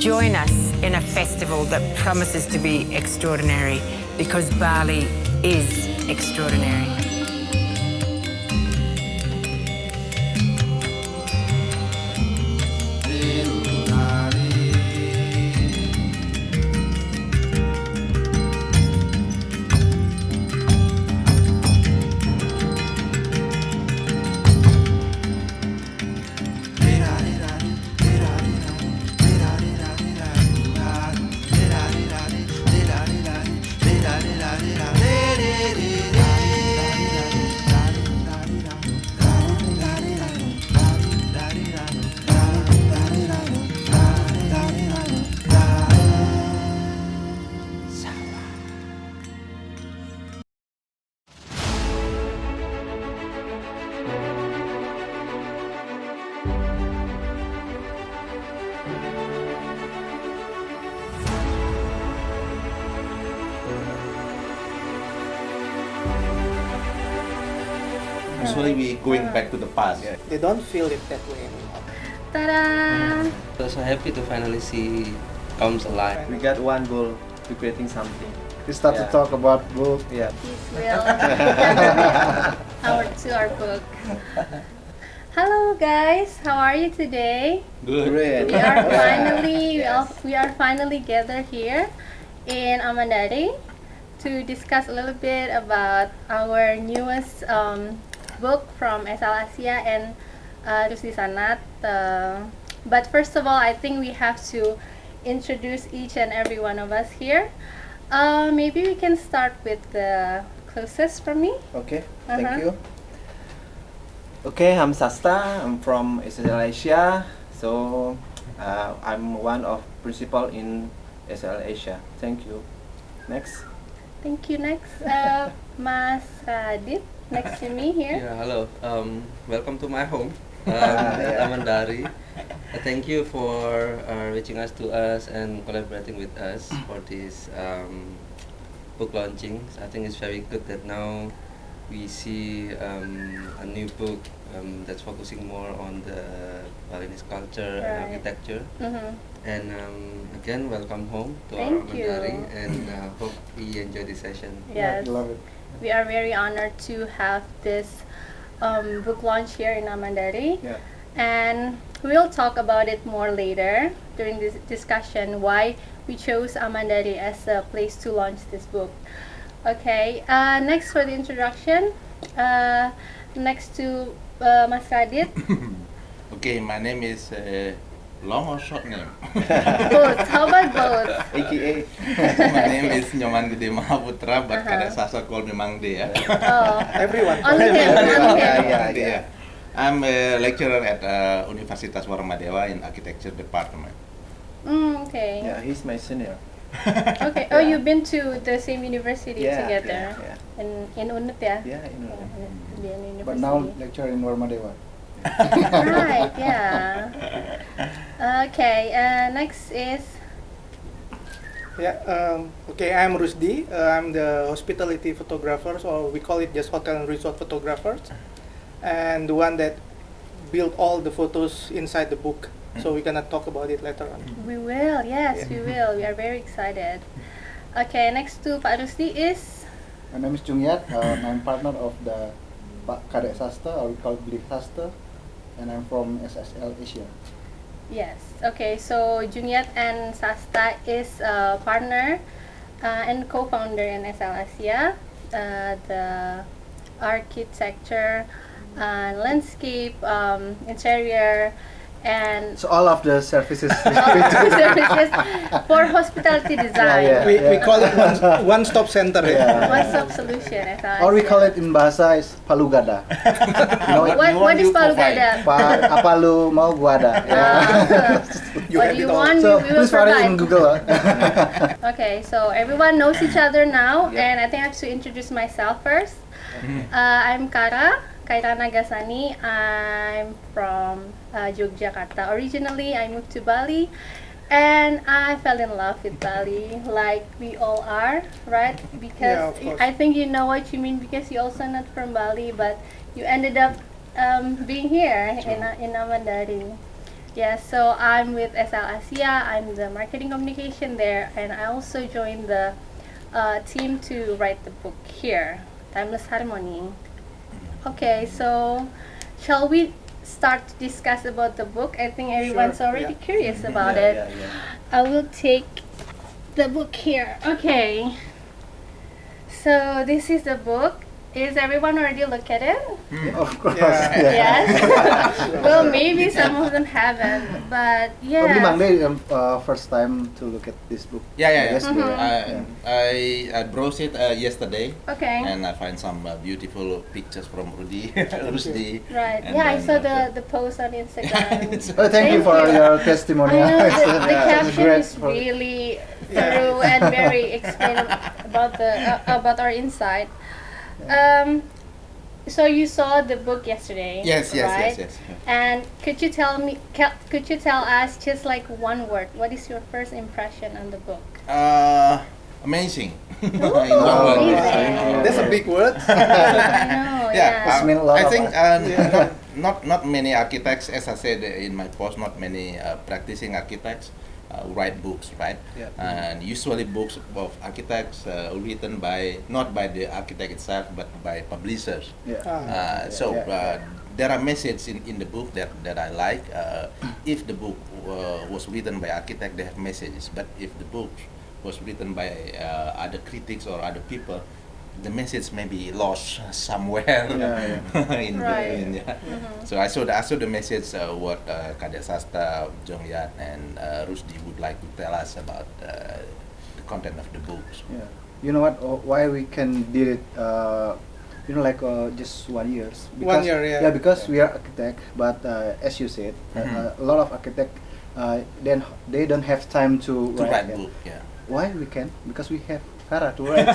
Join us in a festival that promises to be extraordinary because Bali is extraordinary. Usually we going back to the past. Yeah. They don't feel it that way anymore. Ta-da! So happy to finally see comes alive. We got one goal to creating something. We start to talk about book. Yeah. He's real. our book. Hello guys, how are you today? Good. Great. We are finally gathered here in Amandari to discuss a little bit about our newest book from SHL Asia and Rusdi Sanad. But first of all, I think we have to introduce each and every one of us here. Maybe we can start with the closest from me. Okay. Thank you. Okay, I'm Sasta. I'm from SHL Asia. So I'm one of principal in SHL Asia. Thank you. Next. Thank you. Next, Mas Radit, next to me here. Yeah, hello. Welcome to my home, Yeah. Amandari. Thank you for reaching us to us and collaborating with us for this book launching. I think it's very good that now we see a new book that's focusing more on the Balinese culture and architecture. Mm-hmm. And again, welcome home to our Thank you. Amandari, and hope we enjoy this session. Yes, Love it. we are very honored to have this book launch here in Amandari. Yeah. And we'll talk about it more later during this discussion why we chose Amandari as a place to launch this book. Okay, next for the introduction, next to Mas Radit. Okay, my name is long or short name. Both, how about both? AKA. My name is Nyoman Gede Mahaputra, but Kadang Sasa call me Mang De. Oh, Everyone. only him, only him. Yeah. I'm a lecturer at Universitas Warmadewa in architecture department. Okay. Yeah, he's my senior. Okay. Oh, you've been to the same university Yeah, together yeah. in Unut, ya? Yeah, you know. Indian University. But now lecture in Warmadewa. Right. Yeah. Okay. Next is. Yeah. Okay, I'm Rusdi. I'm the hospitality photographer, or we call it just hotel and resort photographers, and the one that built all the photos inside the book. So we're gonna talk about it later on. We will. Yes, we will. We are very excited. Okay. Next to Pak Rusdi is. My name is Jungyat. I'm partner of the Pak Kadek Sasta, or we call it Blik Sasta, and I'm from SHL Asia. Yes. Okay. So Junyat and Sasta is a partner and co-founder in SHL Asia, the architecture, landscape, interior, and So all of the services. services for hospitality design. Yeah, We call it one-stop center. Yeah. One-stop solution. SHL Or we Asia. call it in bahasa is palugada. You know it? What is Palugada? Apa lu mau gua ada. What do you want? So we will please find it in provide. Google. Okay, so everyone knows each other now, Yeah. and I think I have to introduce myself first. I'm Kaira Nagasani. I'm from Yogyakarta. Originally, I moved to Bali, and I fell in love with Bali, like we all are, right? Because Yeah, of course. I think you know what you mean, because you're also not from Bali, but you ended up being here in Amandari. Yeah, so I'm with SHL Asia. I'm the marketing communication there, and I also joined the team to write the book here, Timeless Harmony. Okay, so shall we start to discuss about the book? I think everyone's Sure, already yeah. curious about it. I will take the book here. Okay. So this is the book. Is everyone already look at it? Of course. Yeah. Yes. Well, maybe some of them haven't, but Probably yeah. Monday, first time to look at this book. Yeah. Yesterday. I browsed it yesterday, Okay. and I find some beautiful pictures from Rusdi. Rusdi. Right. And Yeah, I then saw also- the post on Instagram. Oh, thank you for your I testimonial. know the Yeah, caption great is for- really thorough and very explainable about our insight. So you saw the book yesterday, Yes. right? And could you tell us just like one word? What is your first impression on the book? Amazing. Amazing. That's a big word. I know. It's mean a lot I of think us. not many architects, as I said in my post, not many practicing architects write books, right? Yeah. And usually books of architects not by the architect itself, but by publishers. Yeah. There are messages in the book that I like. If the book was written by architect, they have messages. But if the book was written by other critics or other people, the message may be lost somewhere in Right. between. Yeah. So I saw the message what Kadek Sasta, Jong Yat, and Rusdi would like to tell us about the content of the books. Yeah. You know what? Why we can did it? Just 1 year. One year, yeah. Yeah, because we are architect, but as you said, a lot of architect then they don't have time to To write it. book, yeah. Why we can? Because we have Kara to write.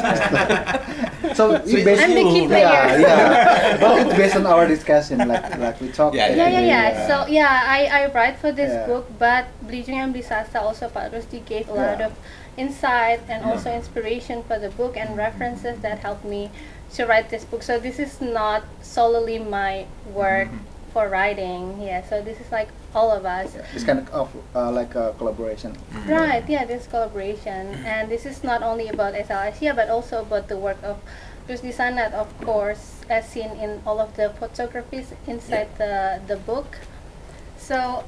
So So we based I'm the key player. yeah. But it's based on our discussion, like we talk. Yeah, Yeah. So yeah, I write for this Yeah. book, but Belijung yang Bisasa also Pak Rusdi gave a lot of insight and also inspiration for the book and references that helped me to write this book. So this is not solely my work for writing. Yeah. So this is like all of us. It's kind of like a collaboration. Right, yeah, this collaboration. And this is not only about SHL Asia, but also about the work of Rusdi Sanad, of course, as seen in all of the photographies inside the book. So,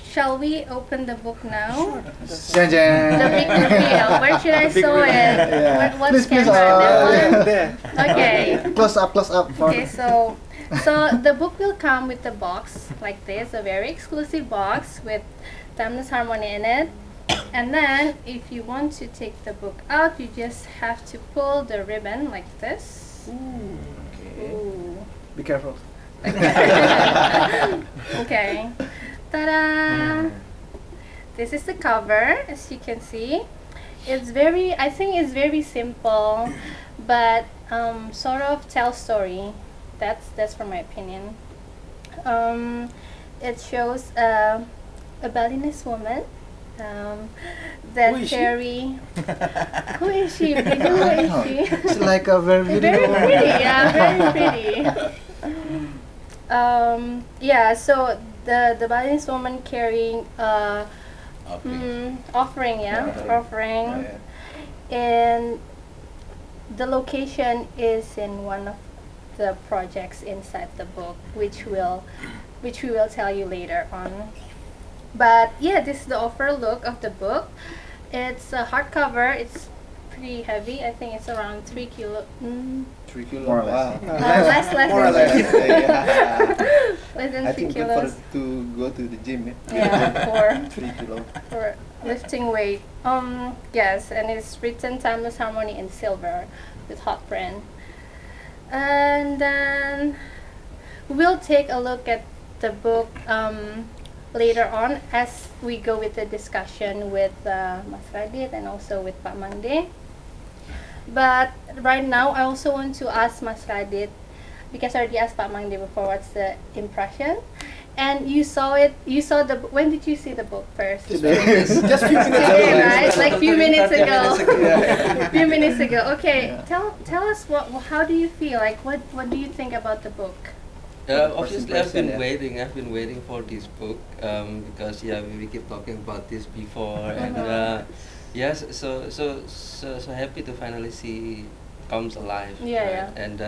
shall we open the book now? Jan, Jan. The big reveal. Where should I show it? Yeah. What Please, camera? That one? There. Okay. Close up. Okay, so the book will come with a box like this, a very exclusive box with Timeless Harmony in it. And then, if you want to take the book out, you just have to pull the ribbon like this. Ooh. Be careful. Okay. Ta-da! This is the cover, as you can see. I think it's very simple, but sort of tell story. That's from my opinion. It shows a Balinese woman that Who is she? carry. Who is she? Who is she? It's like a very beautiful. Very pretty, yeah, very pretty. Yeah, so the Balinese woman carrying offering, offering, and the location is in one of the projects inside the book, which we will tell you later on. But yeah, this is the overall look of the book. It's a hardcover. It's pretty heavy. I think it's around 3 kilo. 3 kilos. More or less. Less More or than less. less than I 3 think good for kilos. to go to the gym. Yeah, 3 kilos. for lifting weight. Yes, and it's written Timeless Harmony in silver with hot print. And then we'll take a look at the book later on as we go with the discussion with Mas Radit and also with Pak Mangde. But right now, I also want to ask Mas Radit, because I already asked Pak Mangde before, what's the impression? And you saw the when did you see the book first? Just few minutes Today, ago. right? Like few minutes ago. Yeah. Few minutes ago. Okay, tell us how do you feel? Like what do you think about the book? Obviously, I've impression, been yeah. waiting. I've been waiting for this book because we keep talking about this before, and yes, so happy to finally see comes alive. Yeah, right? yeah. And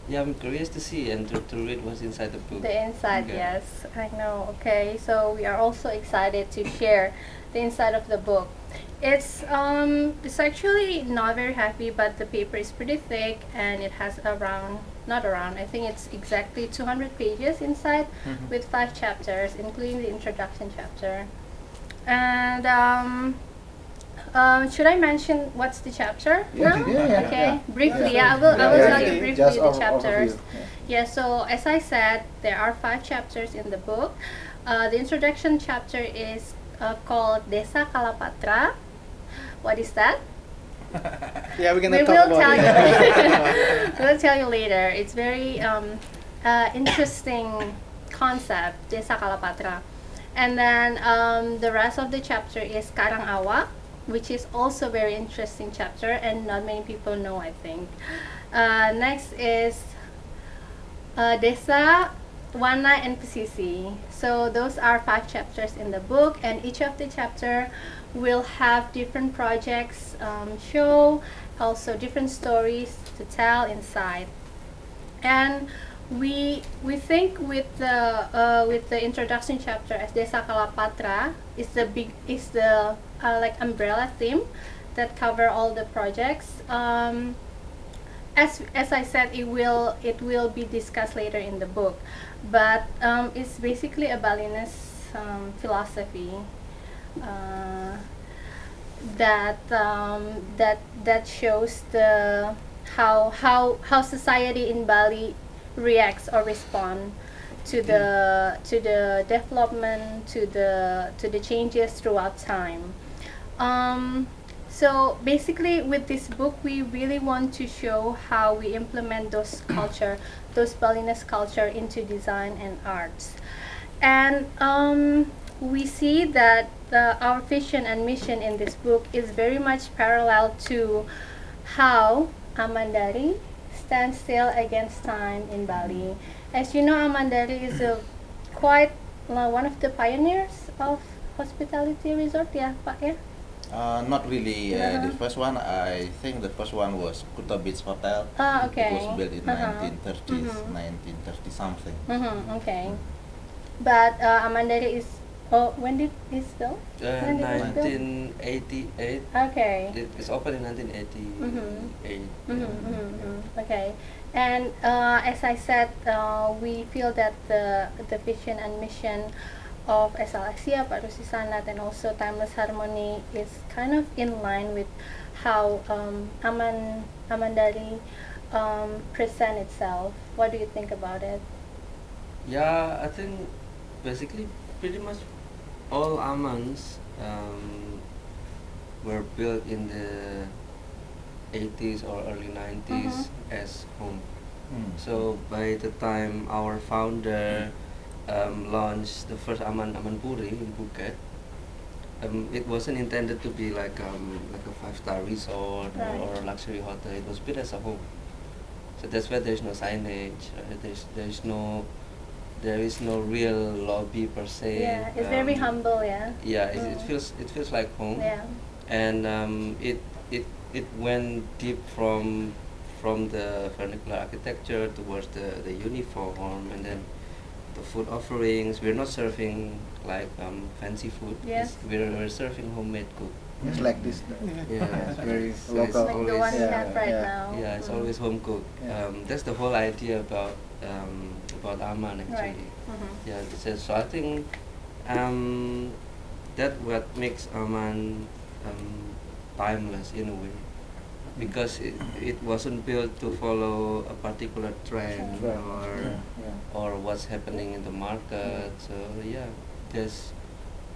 yeah, I'm curious to see and to read what's inside the book. The inside, Okay. yes, I know. Okay, so we are also excited to share the inside of the book. It's actually not very heavy, but the paper is pretty thick, and it has not around, I think it's exactly 200 pages inside, with 5 chapters, including the introduction chapter. And should I mention what's the chapter? Yeah, now? yeah, Okay, yeah. briefly, Yeah. I will tell you Yeah. briefly Just the chapters. overview. Yeah, so as I said, there are 5 chapters in the book. The introduction chapter is called Desa Kala Patra. What is that? Yeah, we're gonna We talk will about tell it. you. We'll tell you later. It's very interesting concept, Desa Kala Patra. And then the rest of the chapter is Karang Awa, which is also very interesting chapter, and not many people know, I think. Next is Desa, Wana, and Pesisi. So those are 5 chapters in the book, and each of the chapter will have different projects show, also different stories to tell inside. And we think with the introduction chapter as Desa Kala Patra is the like umbrella theme that cover all the projects. As I said, it will be discussed later in the book, but it's basically a Balinese philosophy that shows the how society in Bali reacts or respond to the development, to the changes throughout time. So basically, with this book, we really want to show how we implement those Balinese culture into design and arts. And we see that our vision and mission in this book is very much parallel to how Amandari stands still against time in Bali. As you know, Amandari is quite one of the pioneers of hospitality resort, yeah, Pak, yeah? Not really. The first one, I think the first one was Kuta Beach Hotel. Ah, okay. It was built in 1930s, 1930 something. Okay. But Amandari is, when did it built? When did it built? 1988. Okay. It's opened in 1988. Okay. And as I said, we feel that the vision and mission of SHL Asia, Pak Rusdi Sanad, and also Timeless Harmony is kind of in line with how Amandari present itself. What do you think about it? Yeah, I think basically pretty much all Amans were built in the 80s or early 90s as home. So by the time our founder launched the first Aman Puri in Phuket, it wasn't intended to be like a 5-star resort or luxury hotel. It was built as a home. So that's why there's no signage. There is no real lobby per se. Yeah, it's very humble, yeah. Yeah, it feels like home. Yeah. And it went deep from the vernacular architecture towards the uniform, and then the food offerings. We're not serving like fancy food. Yes. We're serving homemade cook. It's like this. Yeah, It's very so local. it's Like the always, one we Yeah, have right yeah. now. yeah, it's always home cooked. Yeah. That's the whole idea about Aman actually. Right. Yeah, so I think that what makes Aman timeless in a way, because it wasn't built to follow a particular trend Right. or Yeah. or what's happening in the market. So yeah,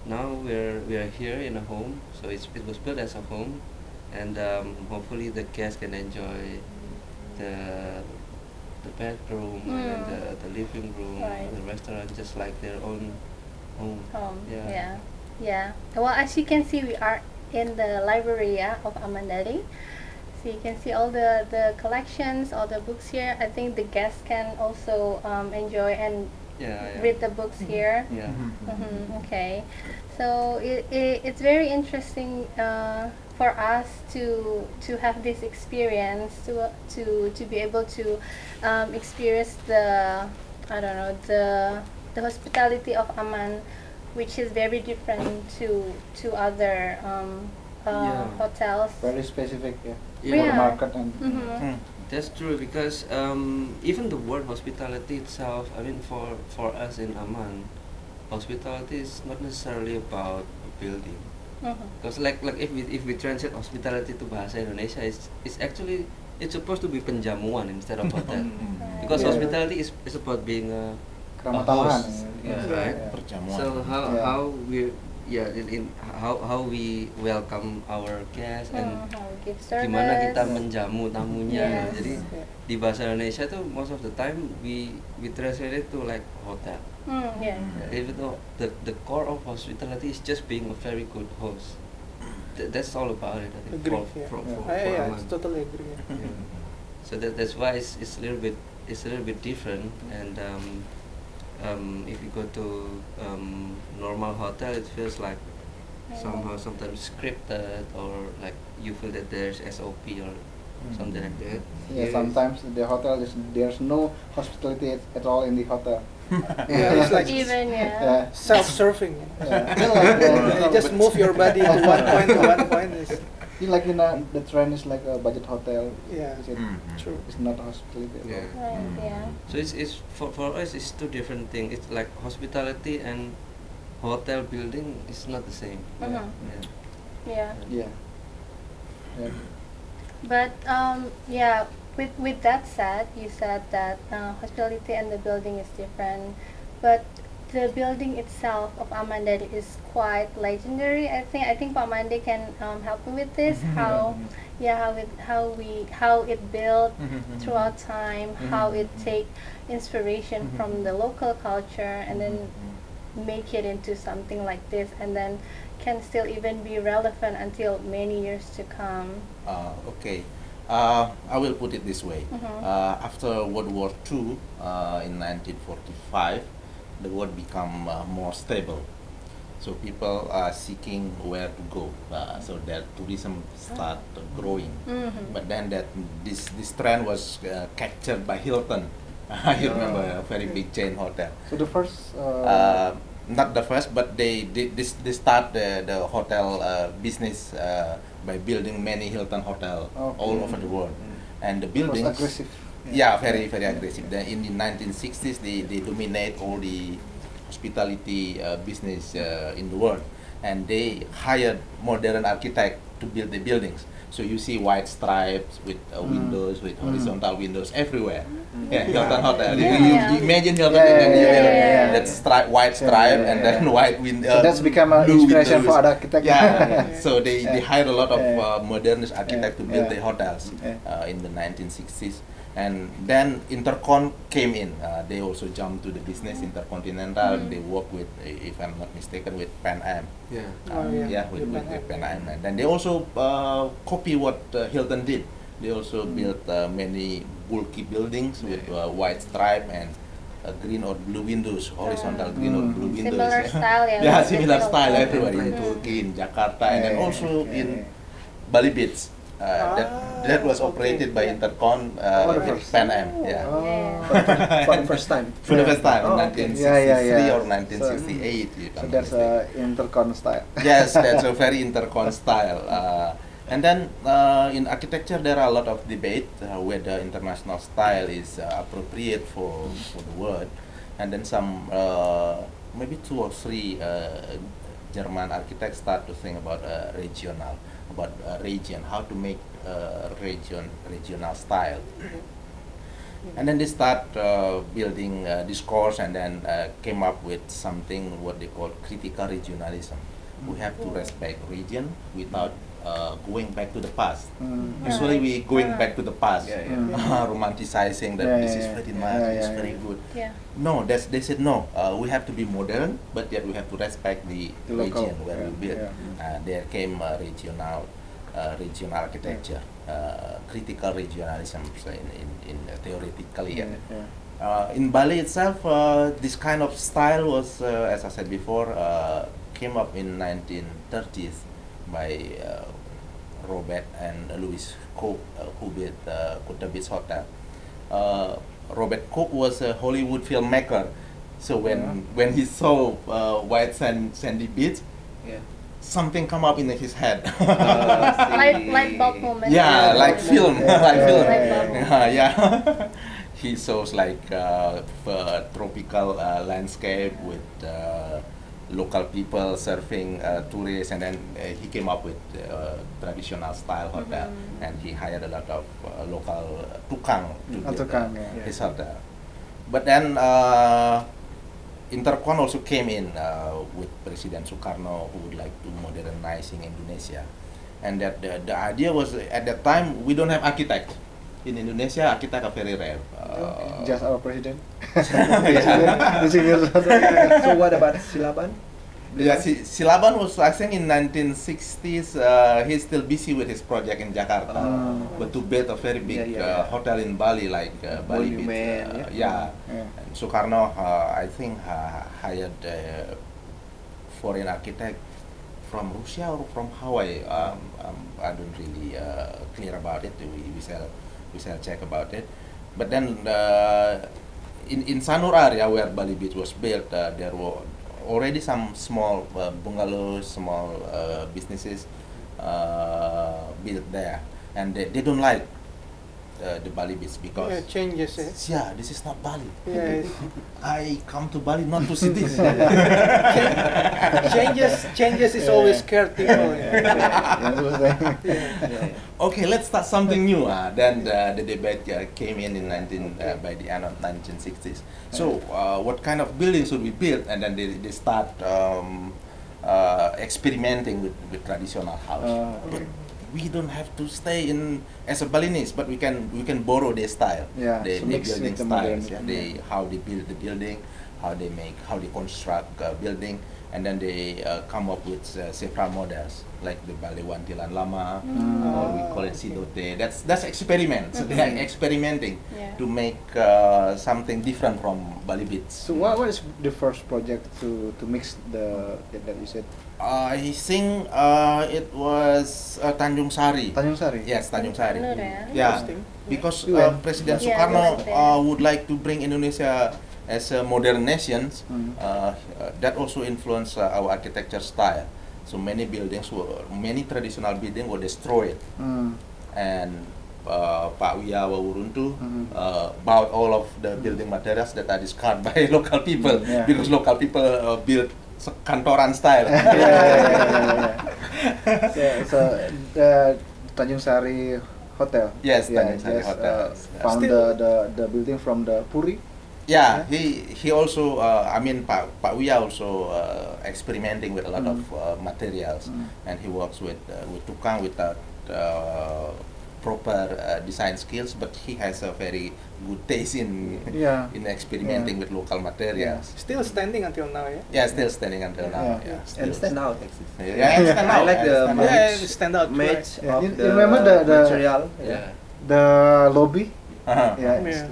now we're here in a home. So it was built as a home, and hopefully the guests can enjoy the bedroom and then the living room, Right. the restaurant, just like their own home. Yeah. Well, as you can see, we are in the library, yeah, of Amandari. So you can see all the collections, all the books here. I think the guests can also enjoy and read the books here. Yeah. Okay, so it's very interesting for us to have this experience, to be able to experience the, I don't know, the hospitality of Aman, which is very different to other hotels. Very specific, Yeah. for the market and That's true, because even the word hospitality itself, I mean, for us in Aman, hospitality is not necessarily about a building. Because like if we translate hospitality to bahasa Indonesia, it's actually it's supposed to be penjamuan instead of hotel. Because Yeah. hospitality is about being a keramah host, tamahan. right? Perjamuan. So Yeah. how we in how we welcome our guests and How we give service. gimana kita menjamu tamunya. Yes. Jadi di bahasa Indonesia tuh most of the time we translate it to like hotel. Yeah. Even though the core of hospitality is just being a very good host. That's all about it, I think. Agree. For Yeah, Aman. totally agree. Yeah. So that's why it's a little bit different. And if you go to normal hotel, it feels like somehow sometimes scripted, or like you feel that there's SOP or something like that. Yeah, Here sometimes the hotel there's no hospitality at all in the hotel. Yeah, it's like Even Yeah. self-serving. Yeah. You just move your body to one point to one point. Like the trend is like a budget hotel. Yeah. Is it? True. It's not a hospitality at all. Right, yeah. So it's for us it's two different things. It's like hospitality and hotel building is not the same. Mhm. Yeah. Yeah. Yeah. But yeah, with that said, you said that hospitality and the building is different, but the building itself of Amandari is quite legendary. I think Pak Mande can help me with this. How it built throughout time, how it take inspiration from the local culture and then make it into something like this, and then can still even be relevant until many years to come. Okay. I will put it this way. After World War II, in 1945, the world become more stable. So people are seeking where to go. So that tourism start growing. But then this trend was captured by Hilton. I remember a very big chain hotel. So the first. Not the first, but they start the hotel business by building many Hilton hotel all over the world, and the was buildings. aggressive. Yeah, very aggressive. Then in the 1960s, they dominate all the hospitality business in the world, and they hired modern architect to build the buildings. So you see white stripes with windows, with horizontal windows everywhere. Yeah, Hilton Hotel. You imagine Hilton, and you that white stripe and then white window. So that's become an inspiration for other architects. Yeah. So they hired a lot of modernist architects to build the hotels in the 1960s. And then Intercon came in. They also jumped to the business, Intercontinental. They work with, if I'm not mistaken, with Pan Am. With Pan Am. And then they also copy what Hilton did. They also built many bulky buildings with white stripe and green or blue windows, horizontal green or blue windows. Similar style, Similar style everywhere in Turkey, in Jakarta, and then also in Bali Beach. That was operated by Intercon with Pan Am. For the first time. For the first time, in 1963 or So 1968. if I'm So not that's mistaken. Intercon style. Yes, that's a very Intercon style. And then in architecture, there are a lot of debate whether international style is appropriate for the world. And then some, maybe 2 or 3 German architects start to think about regional, about region, how to make regional style. And then they start building discourse, and then came up with something what they call critical regionalism. We have to respect region without going back to the past. Usually we going back to the past, romanticizing that this is very nice, it's very good. No, they said no. We have to be modern, but yet we have to respect the region local, where we build. There came regional regional architecture, critical regionalism in theoretically. In Bali itself, this kind of style was, as I said before, came up in 1930s by Robert and Louis Cook, who built Kuta Beach Hotel. Robert Cook was a Hollywood filmmaker, so when he saw white sandy beach, something come up in his head. Light bulb moment. Yeah, like film, like film. Light bulb. Yeah. He shows like tropical landscape with local people surfing tourists, and then he came up with traditional style hotel, and he hired a lot of local tukang to build his hotel. But then Intercon also came in with President Sukarno, who would like to modernizing Indonesia, and that the idea was, at that time we don't have architect. In Indonesia, architects are very rare. Just our president. So what about Silaban? Yeah, Silaban was, I think, in 1960s. He's still busy with his project in Jakarta, but to build a very big hotel in Bali, like Bali Beach. And Sukarno, I think, hired a foreign architect from Russia or from Hawaii. I don't really clear about it. We shall check about it. But then in Sanur area where Bali Beach was built, there were already some small bungalows, small businesses built there, and they don't like the Bali Beach because changes. this is not Bali. Yes. I come to Bali not to see this. changes is always scared people. Okay, let's start something new. Then the debate came in by the end of 1960s. So what kind of buildings should we build? And then they start experimenting with traditional house. But we don't have to stay in as a Balinese, but we can borrow their style. They building styles. How they build the building, how they construct building, and then they come up with several models like the Bali Wantilan Lama, or we call it Sidote. That's experiment. So they are experimenting to make something different from Bali Beach. So what is the first project to mix that you said? I think it was Tanjung Sari. Tanjung Sari? Yes, Tanjung Sari. Yeah, because You went? President Yeah, Sukarno I was would like to bring Indonesia as a modern nation. That also influenced our architecture style. So many traditional buildings were destroyed, and Pak Wia Wawuruntu bought all of the building materials that are discarded by local people, because local people built kantoran style. So the Tanjung Sari Hotel. Yes, Tanjung Sari Hotel. Found the building from the Puri. Yeah, he also, Pak Wia also experimenting with a lot of materials, and he works with tukang without proper design skills, but he has a very good taste in experimenting with local materials. Still standing until now, Yeah, still standing until now. And stand out. Yeah, stand out. I like the stand out. match Yeah, of you the remember the material. the lobby. Uh-huh. It's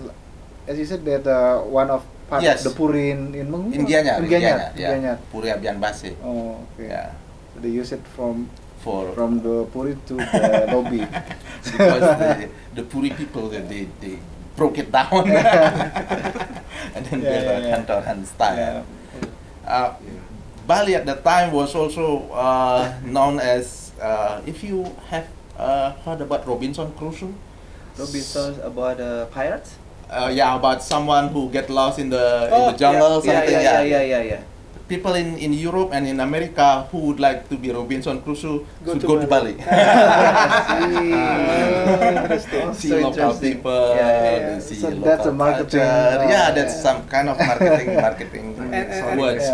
as you said that one of part Yes. of the Puri in Mengu. In Gianyar, Gianyar. Puri Abian Base. Oh, okay. Yeah, So they use it from for the Puri to the lobby. because the Puri people they broke it down and then built a kantoran style. Bali at that time was also known as, if you have heard about Robinson Crusoe. Robinson about pirates. About someone who get lost in the jungle. Yeah. People in Europe and in America who would like to be Robinson Crusoe should go to Bali. See So local interesting. people. Yeah. See So local that's a marketing, culture. That's some kind of marketing And- words.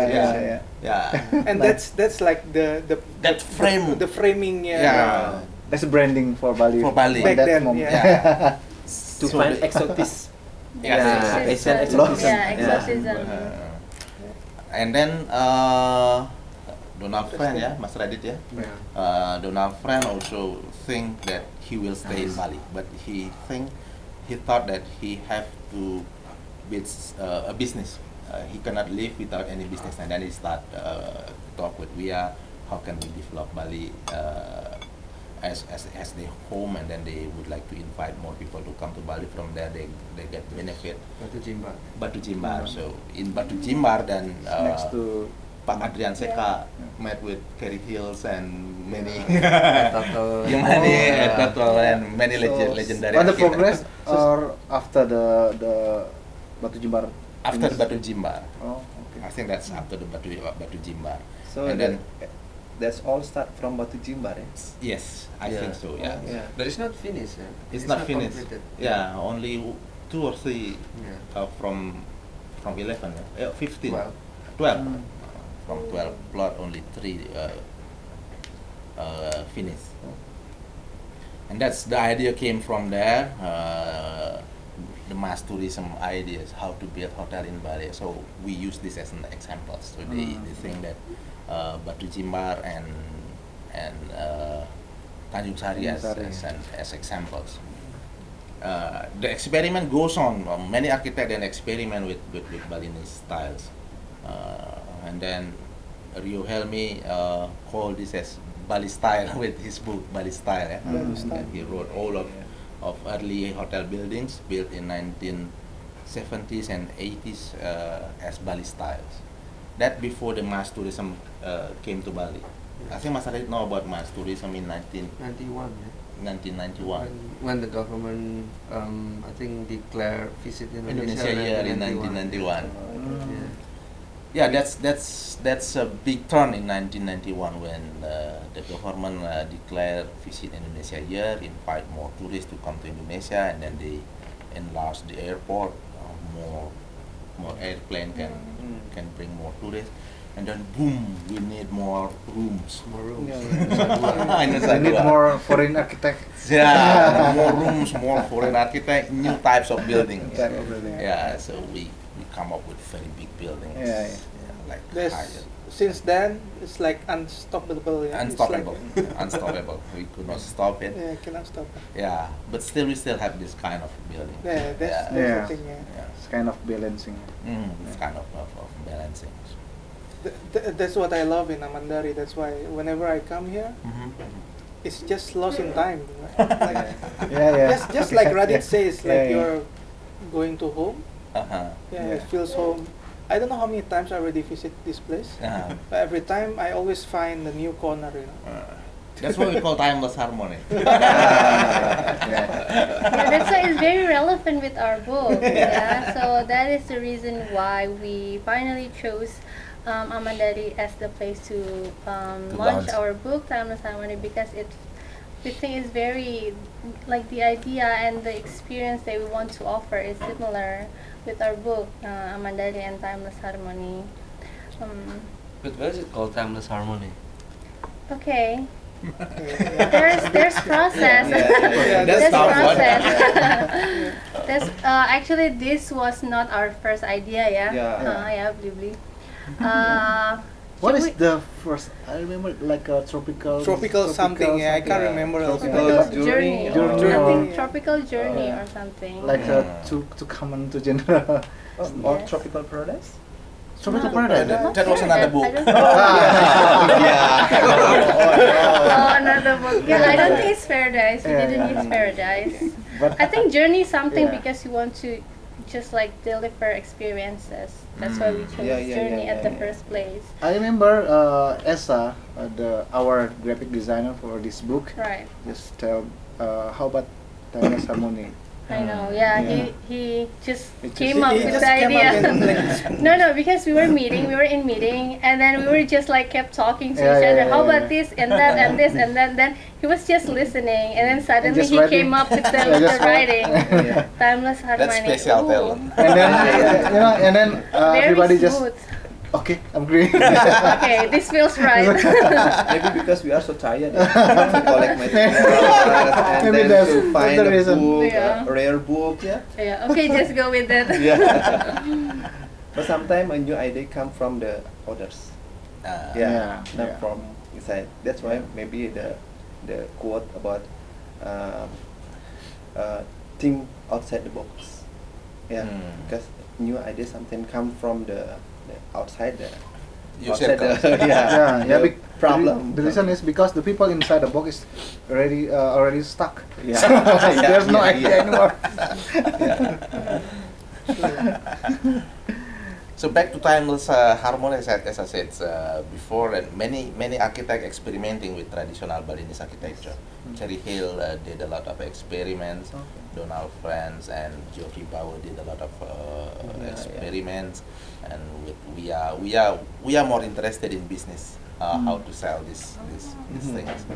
yeah. And that's like the That frame. the framing. Yeah. That's branding for Bali. For Bali. Back That then, moment. Yeah. To So find the- exotis. Yeah. Asian exotism. Yeah, exotism. And then Donald Friend, yeah, Mas Radit, yeah. Donald Friend also think that he will stay in Bali, but he thought that he have to build a business. He cannot live without any business, and then he start talk with Via. How can we develop Bali as their home, and then they would like to invite more people to come to Bali. From there, they get benefit. Batu Jimbar. So in Batu Jimbar, then Next to Pak Adrian Seka met with Kerry Hills and many Tato. and many legendary. On the architects. progress or after the Batu Jimbar? After the Batu Jimbar. Oh, I okay. think that's after the Batu Jimbar. So And then- that's all start from Batu Jimbar, eh? Yes, I think so. Yeah. Yeah. But it's not finished. It's not finished. completed. Yeah, only 2 or 3 Yeah. from 11, 15, 12. 12. From 12 plot, only 3 finished. And that's the idea came from there. The mass tourism ideas, how to build hotel in Bali. So we use this as an example. So they think that Batu Jimbar and Tanjung Sari as examples. The experiment goes on. Many architects then experiment with Balinese styles, and then Rio Helmi called this as Bali style with his book Bali Style. Bali Style. He wrote all of early hotel buildings built in 1970s and 80s as Bali styles. That before the mass tourism came to Bali. I think Mas Adit know about mass tourism in 91. 1991. When the government, I think, declared visit Indonesia year in 1991. Yeah. Yeah, that's a big turn in 1991 when the government declared visit Indonesia year, invite more tourists to come to Indonesia, and then they enlarge the airport. More airplane can bring more tourists, and then boom, we need more rooms. More rooms. In Nusa We need Dua. more foreign architects. Yeah, more rooms, more foreign architect, new types of buildings. Type of building. Yeah, so we come up with very big buildings. Yeah. Like There's, higher. since then, it's like unstoppable. Yeah? It's Unstoppable, Like, unstoppable. We could not stop it. yeah, cannot stop it. Yeah, but still, we still have this kind of building. Yeah, that's Yeah. the thing. Yeah. Yeah. It's kind of balancing. This kind of balancing. That's what I love in Amandari. That's why whenever I come here, it's just lost in time. Like, Yeah. just like Radit Yeah. says, Yeah, like yeah. you're going to home. Uh-huh. Yeah, it Yeah. feels home. I don't know how many times I already visit this place, Uh-huh. but every time I always find a new corner. You know. That's what we call timeless harmony. Yeah, that's why it's very relevant with our book. Yeah, so that is the reason why we finally chose Amandari as the place to launch launch. our book, Timeless Harmony, because we think it's very, like, the idea and the experience that we want to offer is similar with our book, Amandari and Timeless Harmony. But why is it called Timeless Harmony? Okay. There's process. Yeah, that's There's tough one. process. There's actually this was not our first idea, yeah. Yeah. Yeah, Blibli. What should is we- the first? I remember like a tropical Something. Yeah, I can't yeah. remember. also. Tropical journey, Journey I or- think tropical journey or something. like to common to general. Or Yes. tropical paradise? Tropical No, paradise. That- not that was sure. another I book. don't know. Oh, another book. Yeah, I don't think it's paradise. We Yeah, didn't yeah. use paradise. But I think journey is something Yeah. because you want to just like deliver experiences. That's why we chose Yeah, journey at the yeah. first place. I remember Esa, our graphic designer for this book, Right. just tell how about Timeless Harmony. I know. Yeah, Yeah. he just It just- came up he with just the came up idea. and, like, No, because we were in meeting, and then we were just like kept talking to each other. How about this and that and this and that? Then he was just listening, and then suddenly just he writing. came up with the, Yeah, with just the writing. Yeah. Timeless Harmony. That's special Ooh. talent. And then and then Very everybody just smooth. okay, I'm agree. Okay, this feels right. Maybe because we are so tired to collect materials and Maybe then that's to find the a reason. book, Yeah. a rare book, yeah. Yeah. Okay, just go with it. Yeah. But sometimes a new idea come from the others. not Yeah. from inside. That's why maybe the quote about um, think outside the box. Yeah, because new ideas sometimes come from the outside the Your outside the circle. the bec- problem. The reason is because the people inside the box is already stuck. Yeah. There's no idea anymore. So back to timeless harmony, as I said before, and many architects experimenting with traditional Balinese architecture. Cherry Hill did a lot of experiments. Donald Franz and Geoffrey Bauer did a lot of experiments, and we are more interested in business, how to sell these things.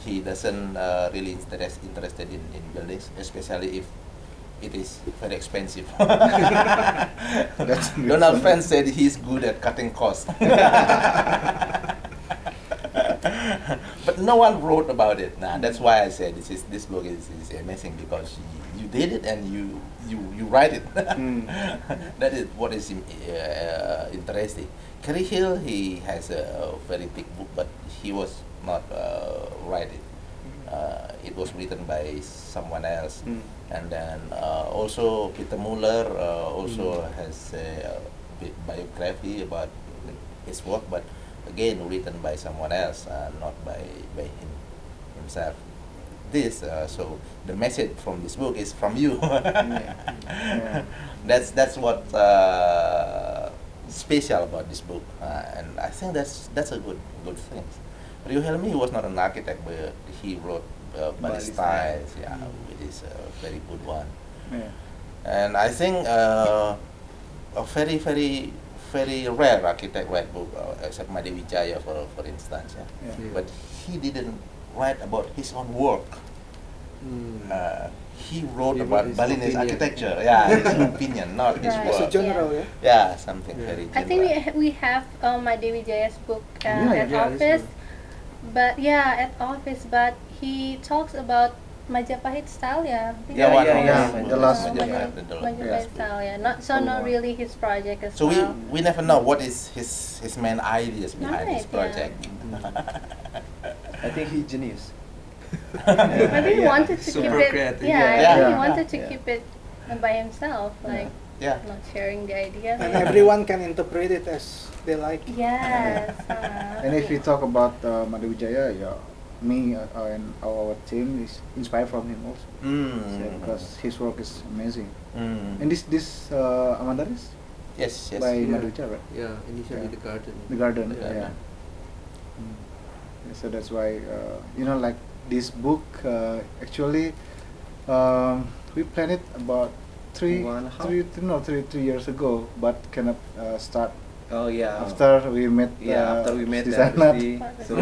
He doesn't really interested in buildings, especially if it is very expensive. Donald Franz said he's good at cutting costs. But no one wrote about it. Nah, that's why I said this book is amazing, because you did it and you write it. That is what is interesting. Cherry Hill, he has a very big book, but he was not write it. It was written by someone else. And then also Peter Muller also has a biography about his work, but again written by someone else, not by himself. So the message from this book is from you. That's what special about this book, and I think that's a good thing. Rio Helmi was not an architect, but he wrote Bali styles, which is a very good one. And I think a very rare architect write book, except Made Wijaya for instance. But he didn't write about his own work. He wrote about Balinese architecture. His opinion, not his Right. It's a work. general, Something very I general. think we have my Devi Jaya's book Yeah, at yeah, office, but but he talks about Majapahit style, The last Majapahit Majapahit. style, not really his project as So well. we never know what is his main ideas behind his Right, yeah. project. I think he's genius. Maybe he wanted to Super keep it. creative, Yeah, yeah. I think he Yeah. wanted to Yeah. keep it by himself, like Yeah. not sharing the idea. and everyone can interpret it as they like. Yes. And if we talk about Made Wijaya, me and our team is inspired from him also. Because his work is amazing. And this Amandaris Yes. by Yeah. Made Wijaya, right? Yeah, initially Yeah. the garden. The garden. Yeah. Yeah. So that's why like this book actually we planned it about three years ago, but cannot start Oh yeah. after we met. After we met Rusdi Sanad. so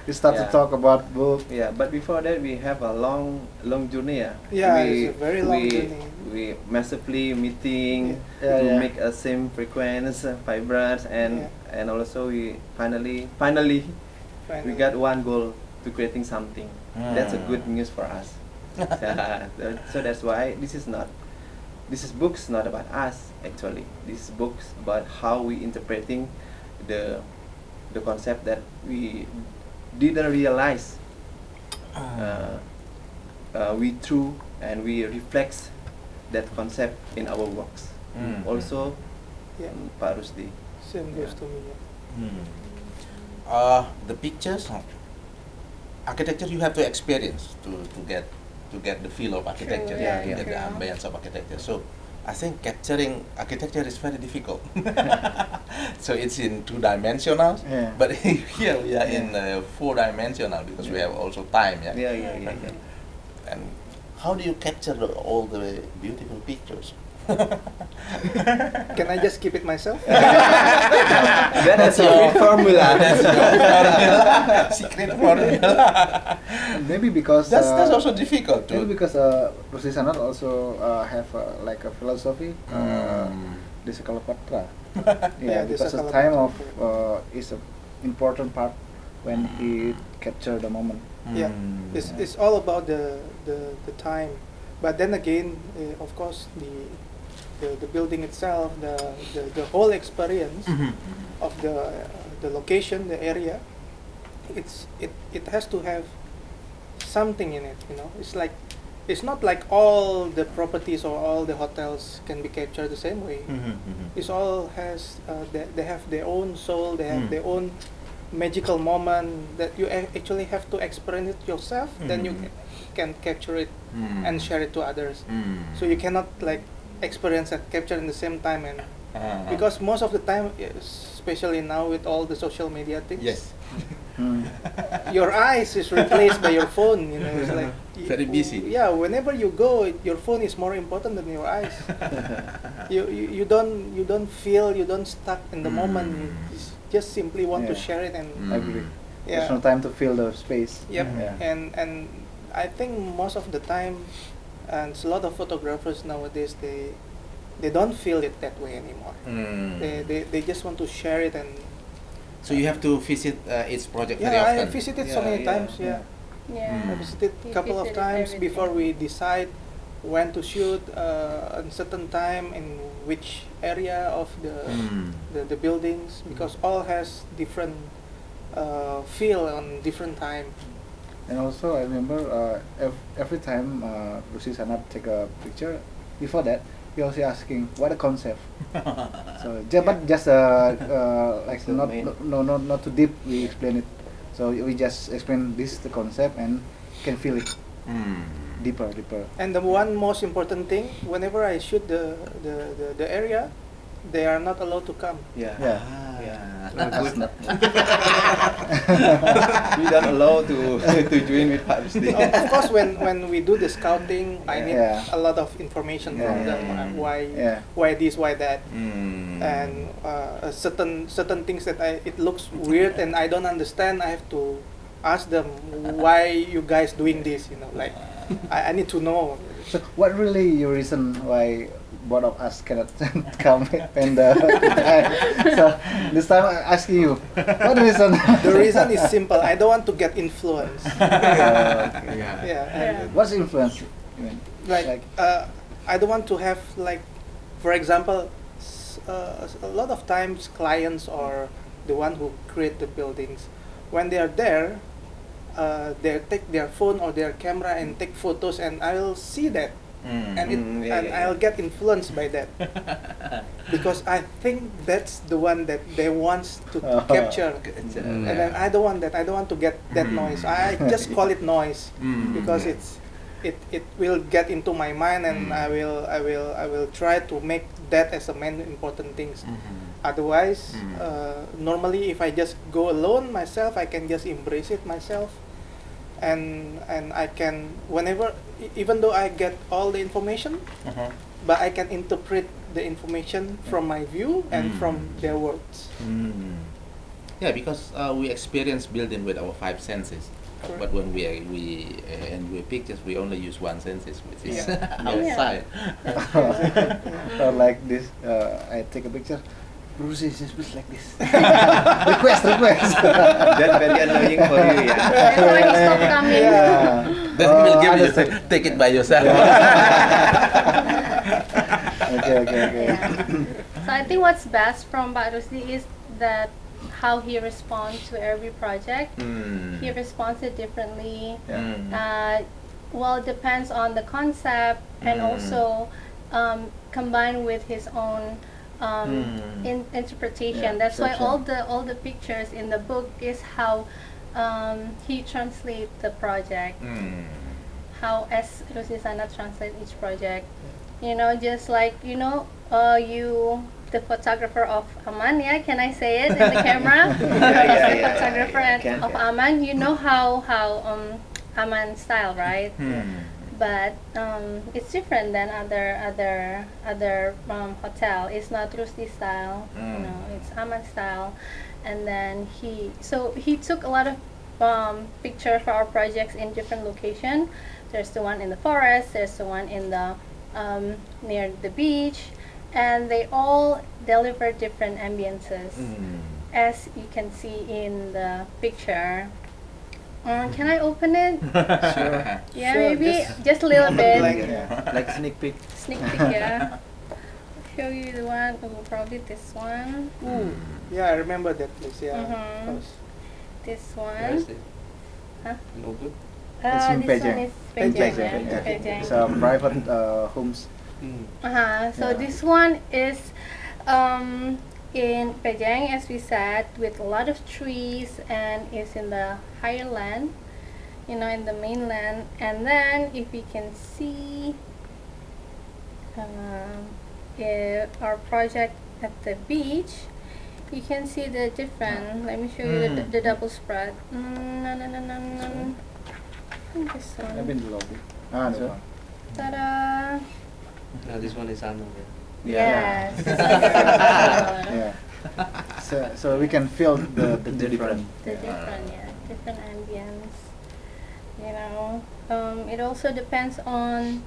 We start to talk about book. yeah, but before that we have a long journey. Yeah, we, it's a very long journey. We massively meeting Yeah. to Yeah. make a same frequency, vibrance, and also we finally we got one goal to creating something. That's a good news for us. So that's why this is books not about us actually. This is books about how we interpreting the concept that we didn't realize. We through and we reflect that concept in our works. Also, Yeah, Pak Rusdi. same goes to me. The pictures, architecture you have to experience to get the feel of architecture, True, yeah, to get the true. ambience of architecture. So I think capturing architecture is very difficult. So it's in 2-dimensional, Yeah. but here we are in 4-dimensional because we have also time. Yeah. And how do you capture all the beautiful pictures? Can I just keep it myself? That's your formula. Secret formula. Maybe because That's also difficult maybe to. because Rusdi Sanad also have like a philosophy. Desa Kala Patra. Yeah, Because Desa the Kala time Patra. of is an important part when he capture the moment. Yeah, it's all about the time, but then again, of course, the building itself, the whole experience the location, the area, it has to have something in it. It's not like all the properties or all the hotels can be captured the same way. It's all has they have their own soul. They have their own magical moment that you actually have to experience it yourself. Then you can capture it and share it to others. So you cannot like experience and capture in the same time, and because most of the time, especially now with all the social media things, Yes. your eyes is replaced by your phone. It's like Very busy. Yeah, whenever you go, your phone is more important than your eyes. you don't feel, you don't stuck in the moment. You just simply want to share it, and I agree. yeah. There's no time to fill the space. Yep. Yeah. And I think most of the time, and a lot of photographers nowadays, they don't feel it that way anymore. They just want to share it. And So you have to visit each project very yeah, often. I visited so many times. Yeah, Yeah. I visited You a couple of visited times everything. before we decide when to shoot a certain time in which area of the buildings, because all has different feel on different time. And also, I remember every time Rusdi Sanad take a picture, before that, he also asking what a concept. So, but just like So not main. not too deep. We explain it. So we just explain this the concept and can feel it deeper. And the one most important thing, whenever I shoot the area, they are not allowed to come. Yeah. Yeah. Good. We don't allow to join with Pak Rusdi. Of course, when we do the scouting, I need Yeah. a lot of information from Yeah. them. Why Yeah. why this, why that, and certain things that it looks weird and I don't understand. I have to ask them, why you guys doing this? Like I need to know. So what really your reason why both of us cannot come and so this time I'm asking you, what reason? The reason is simple. I don't want to get influenced. Okay. Yeah. And What's influence? You mean? like I don't want to have, like, for example, a lot of times clients or the one who create the buildings, when they are there, they take their phone or their camera and take photos, and I will see that, and I'll get influenced by that because I think that's the one that they want to capture. And then I don't want that. I don't want to get that noise. I just call it noise because it will get into my mind, and I will try to make that as a main important things. Otherwise, normally if I just go alone myself, I can just embrace it myself, and I can, whenever, even though I get all the information, but I can interpret the information from my view and from their words. Yeah, because we experience building with our five senses. Correct. But when we pictures, we only use one senses, which is Yeah. outside. Or like this, I take a picture. Rusdi just like this. request. That's very annoying for you, yeah. That's why he stopped coming. Yeah. Then he will give you, understand. take it by yourself. Okay. So I think what's best from Pak Rusdi is that how he responds to every project. He responds it differently. Well, it depends on the concept, and also combined with his own interpretation. That's why all the pictures in the book is how he translates the project. How as Rusdi Sanad translates each project. Just like the photographer of Aman, yeah, can I say it in the camera? The photographer of Aman, you know how Aman style, right? But it's different than other hotel. It's not Rusdi style, it's Aman style. And then he took a lot of pictures for our projects in different locations. There's the one in the forest, there's the one in the near the beach, and they all deliver different ambiences, as you can see in the picture. Can I open it? Sure. Yeah, Sure, maybe just a little bit. Like, Like sneak peek. Sneak peek, yeah. show you the one, probably this one. Ooh. Yeah, I remember that place. Yeah. Mhm. House. This Where one. is it? Huh? In Ubud? It's in This one Pejang. is Pejang. Pejang, Yeah. yeah. Pejang. It's a private homes. So Yeah. this one is in Pejang, as we said, with a lot of trees, and is in the higher land, in the mainland. And then if we can see our project at the beach, you can see the different. Let me show you the double spread. This I've one. been in the lobby. Ah, this one. Ta-da! No, this one is Anu. Yes. Yeah. So we can feel the different. The different ambience. It also depends on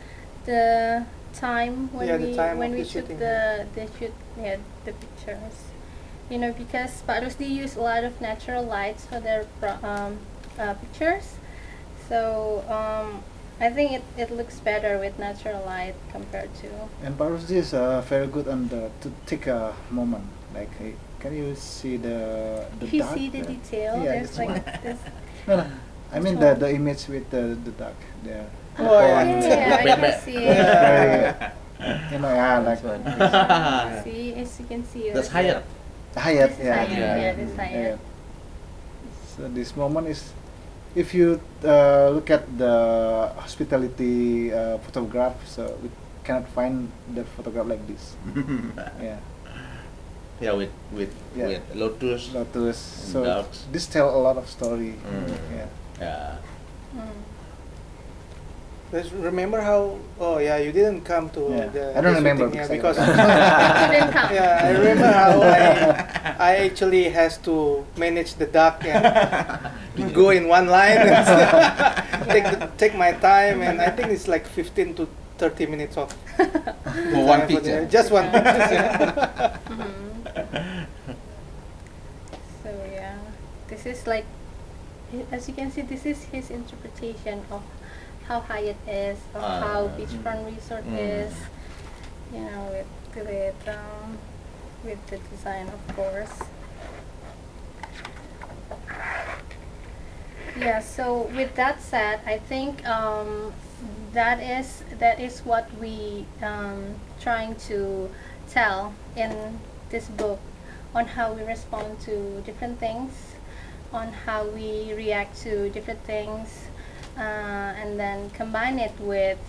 the time when Yeah, the time when of we the took shooting. the pictures. Because Pak Rusdi used a lot of natural lights for their pictures. So I think it looks better with natural light compared to. And Parusdi is very good on to take a moment. Like, can you see the If you duck see the there? detail, Yeah, there's this like one. this. No, I mean one? the image with the duck there. Oh, yeah. Yeah, I can see it. Yeah, like See, as you can see. That's right higher. Hyatt, This is yeah. Hyatt, yeah, this is Hyatt. So this moment is, if you look at the hospitality photograph, so we cannot find the photograph like this. Yeah, Yeah, with Yeah. with lotus. Lotus. So ducks. this tell a lot of story. Yeah. Yeah. Just remember how? Oh yeah, you didn't come to Yeah. the. I don't the remember shooting, yeah, because because. Didn't come. Yeah, I remember how I actually has to manage the duck and go in one line and take my time, and I think it's like 15 to 30 minutes of For one time for picture. just one picture. Yeah. So yeah, this is like, as you can see, this is his interpretation of how Hyatt is, of how beachfront resort is. With the design, of course. Yeah. So with that said, I think that is what we trying to tell in this book, on how we respond to different things, on how we react to different things, and then combine it with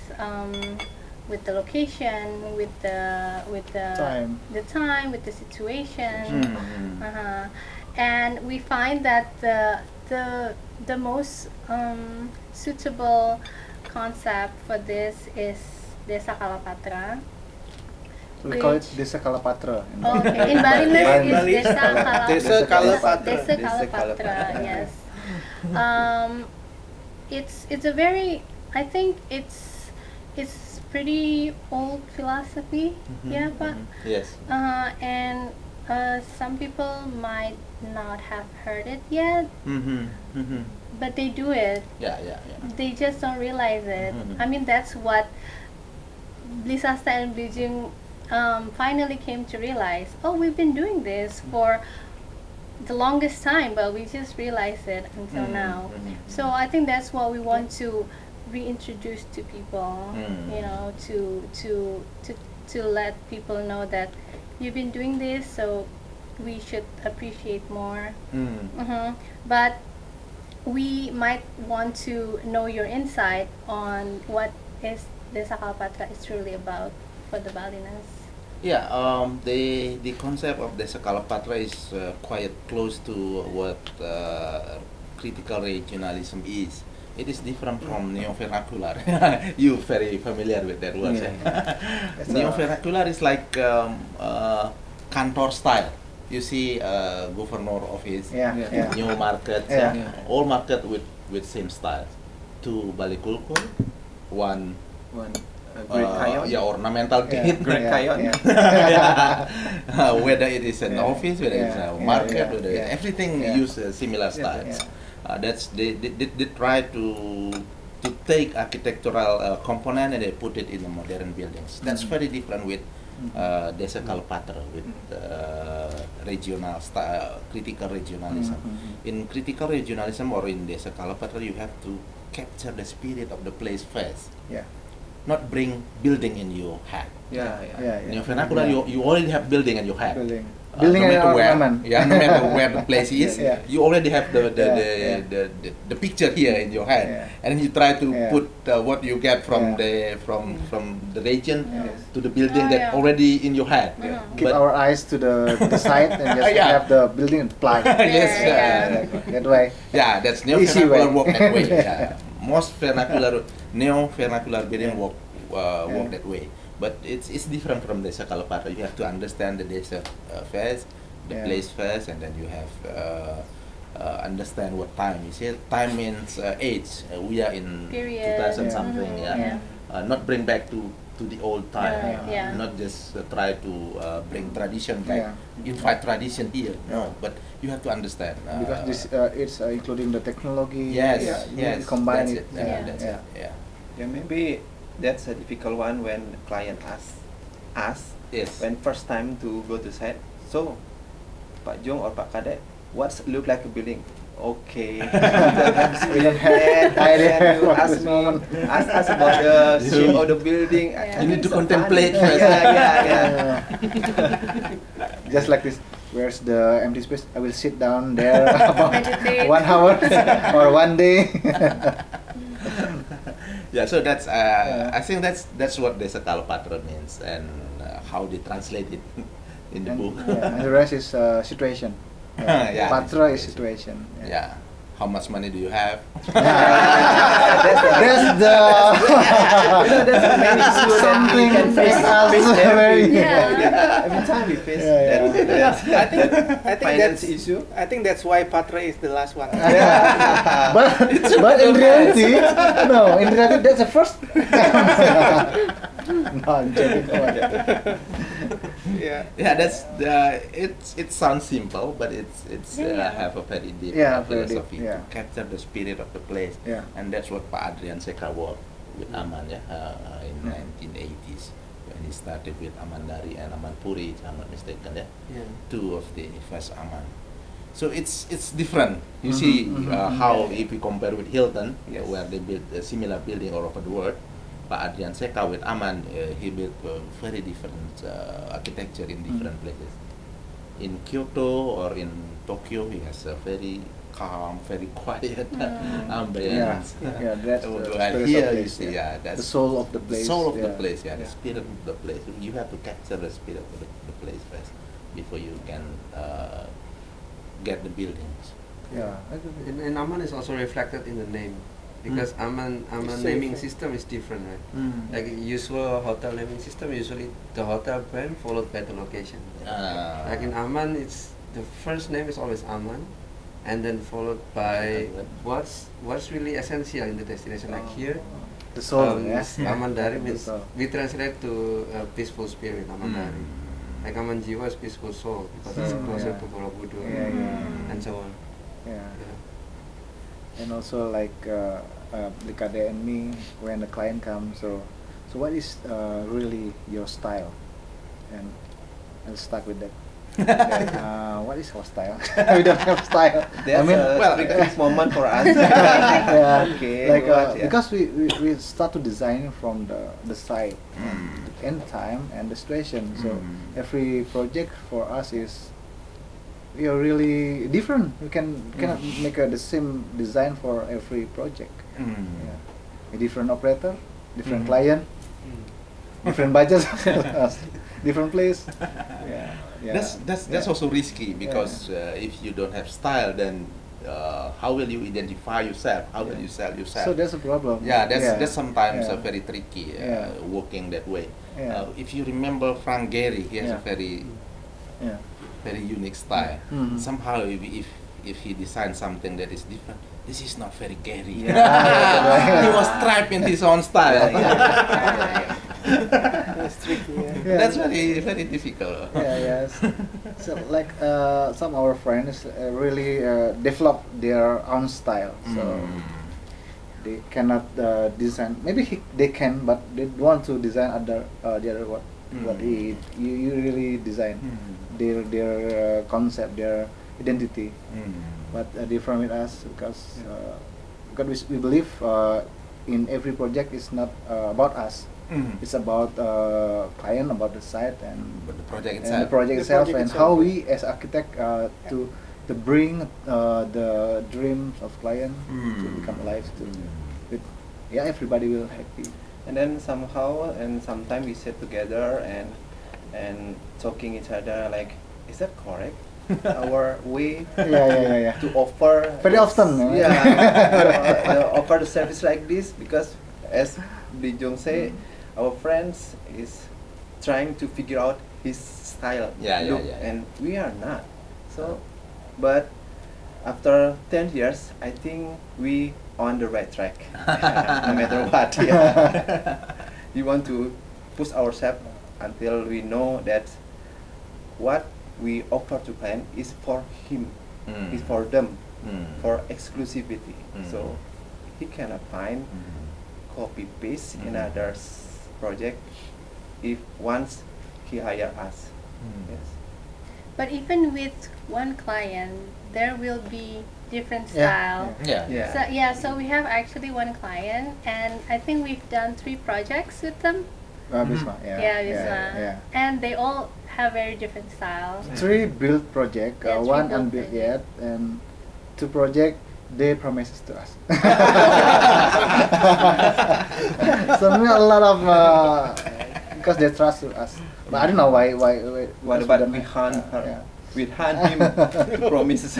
the location, with the Time. the time, with the situation. And we find that the most suitable concept for this is Desa Kala Patra. So we call it Which- Desa Kala Patra. Okay, in Balinese Yeah, in is Bali. Desa Kala Desa Kala Patra. Desa Kala Desa Kala Patra, Patra. yes. It's a very, I think it's pretty old philosophy, yeah, but Yes. and some people might not have heard it yet, but they do it. Yeah, yeah, yeah. They just don't realize it. Mhm. I mean, that's what Blisasta and Beijing finally came to realize. Oh, we've been doing this for the longest time, but we just realized it until now. So I think that's what we want to reintroduce to people. To let people know that you've been doing this, so we should appreciate more. But we might want to know your insight on what is Desa Kala Patra is truly about for the Balinese. Yeah, the concept of Desa Kala Patra is quite close to what critical regionalism is. It is different from neo-vernacular. You very familiar with that word. That's Neo-vernacular is like kantor style. You see governor office, Yeah. new market, Yeah. all market with same style. Two balikulkul, one Great Kayon. yeah, ornamental Yeah. gate. Great Kayon. Whether it is an Yeah. office, whether it's Yeah. a Yeah. market, Yeah. whether Yeah. everything Yeah. use similar styles. That's they try to take architectural component and they put it in the modern buildings. That's very different with Desa Kala Patra with regional style, critical regionalism. In critical regionalism or in Desa Kala Patra, you have to capture the spirit of the place first. Yeah. Not bring building in your head. Yeah. In your vernacular, you already have building in your head. Building no in matter our where, environment. no matter where the place is, Yeah. you already have the Yeah. the picture here in your head, Yeah. and then you try to Yeah. put what you get from Yeah. from the region Yes. to the building Oh, that yeah. already in your head. Keep our eyes to the side and just Yeah. have the building apply. Yes, That way. yeah, that's neo Easy vernacular way. work that way. Yeah. Most neo vernacular building work that way. But it's different from Desa Kala Patra. You have to understand the desa first, the Yeah. place first, and then you have understand what time is it. Time means age. We are in Period. 2000 Yeah. something. Yeah. Not bring back to the old time. Yeah. Not just try to bring tradition back. Yeah. Invite tradition here. No, but you have to understand. Because this it's including the technology. Yes, you yes. combine that's it. it. That's Yeah. it. Yeah. Yeah, maybe that's a difficult one when client asks us Yes. when first time to go to site. So, Pak Jong or Pak Kadek, what's look like a building? Okay. We don't have idea. You ask us about the shape of the building. Yeah. You need to It's so contemplate funny. first. Yeah. Just like this. Where's the empty space? I will sit down there about Meditate. 1 hour or 1 day. Yeah, so that's I think that's what Desa Kala Patra means and how they translate it in the book. And the rest is situation. Yeah, Patra is situation. situation. Yeah. How much money do you have? That's the That's many issues that we something can face very every time we face Yeah, yeah. I think finance that's issue. I think that's why Patra is the last one. but in reality, no, in reality that's the first. No, I'm joking. Come on. Yeah, that's it sounds simple, but it's have a very deep Yeah, very deep, philosophy yeah. to capture the spirit of the place, Yeah. and that's what Pak Adrian Seka worked with Aman in 1980s when he started with Amandari and Amanpuri, if I'm not mistaken, two of the first Aman. So it's different. You see how if we compare with Hilton, Yes. where they built a similar building all over the world. Pak Adrian Seka with Aman, he built very different architecture in different places. In Kyoto or in Tokyo, he has a very calm, very quiet ambience. Yeah, that's the While spirit here, of you place, see, the soul of the place. soul of the yeah. place, the Yeah. spirit of the place. You have to capture the spirit of the place first before you can get the buildings. Yeah. And Aman is also reflected in the name. Because Aman It's naming safe. system is different, right? Like usual hotel naming system, usually the hotel brand followed by the location. Like in Aman, it's the first name is always Aman, and then followed by what's really essential in the destination. Like here, The soul, is Amandari means The soul. we translate to peaceful spirit, Amandari. Like Aman Jiwa is peaceful soul because it's Mm, closer yeah. to Borobudur Yeah. and so on. Yeah. Yeah. And also like Likade and me, when the client comes, so what is really your style? And I'll start with that. What is our style? We don't have style. That's I mean, a tricky moment for us. yeah, Okay, like what, yeah. because we start to design from the site, the end time and the situation. So every project for us is we are really different. We cannot make the same design for every project. Yeah. A different operator, different client, different budget, different place. Yeah. Yeah. That's also risky because if you don't have style, then how will you identify yourself? How will you sell yourself? So that's a problem. Yeah, that's sometimes Yeah. very tricky Yeah. working that way. Yeah. If you remember Frank Gehry, he has a Yeah. very very unique style. Somehow, if he designs something that is different, this is not very Gehry. Yeah. He was trapped in his own style. That's tricky. Yeah. That's very very difficult. Yes. So like some of our friends really develop their own style. So they cannot design. Maybe they can, but they want to design the other what you really design, their concept, their identity. But different with us because we believe in every project is not about us. It's about client, about the site, and But the project and itself. the project The itself, project and itself, how yeah. we as architect to bring the dreams of client to become alive. With, everybody will happy. And then somehow and sometimes we sit together and talking each other like, is that correct? Our way Yeah. to offer Very often, offer the service like this, because as Bijong say, our friends is trying to figure out his style, look, and we are not. So, but after 10 years, I think we on the right track. No matter what, we want to push ourselves until we know that what we offer to client is for him, is for them, for exclusivity. So he cannot find copy paste in others project if once he hire us. Yes. But even with one client, there will be different style. So we have actually one client, and I think we've done 3 projects with them. Bisma, Bisma. And they all have very different styles. 3 build project, Yeah, 3 1 build unbuilt project. yet, and 2 project they promises to us. So maybe a lot of because they trust to us. But I don't know why. What about we hunt her? Yeah. We hunt him to promises.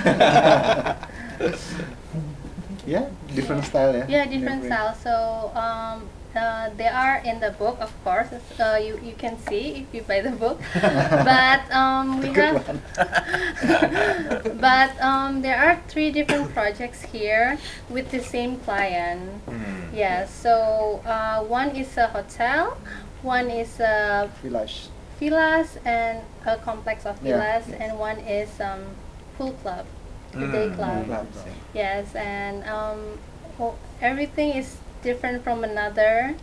Yeah, different style. Yeah, different style. So they are in the book, of course. You can see if you buy the book. But we have. But there are 3 different projects here with the same client. Yeah. So one is a hotel, one is a villas and a complex of villas, and one is pool club, a day club. Yes, and everything is different from another.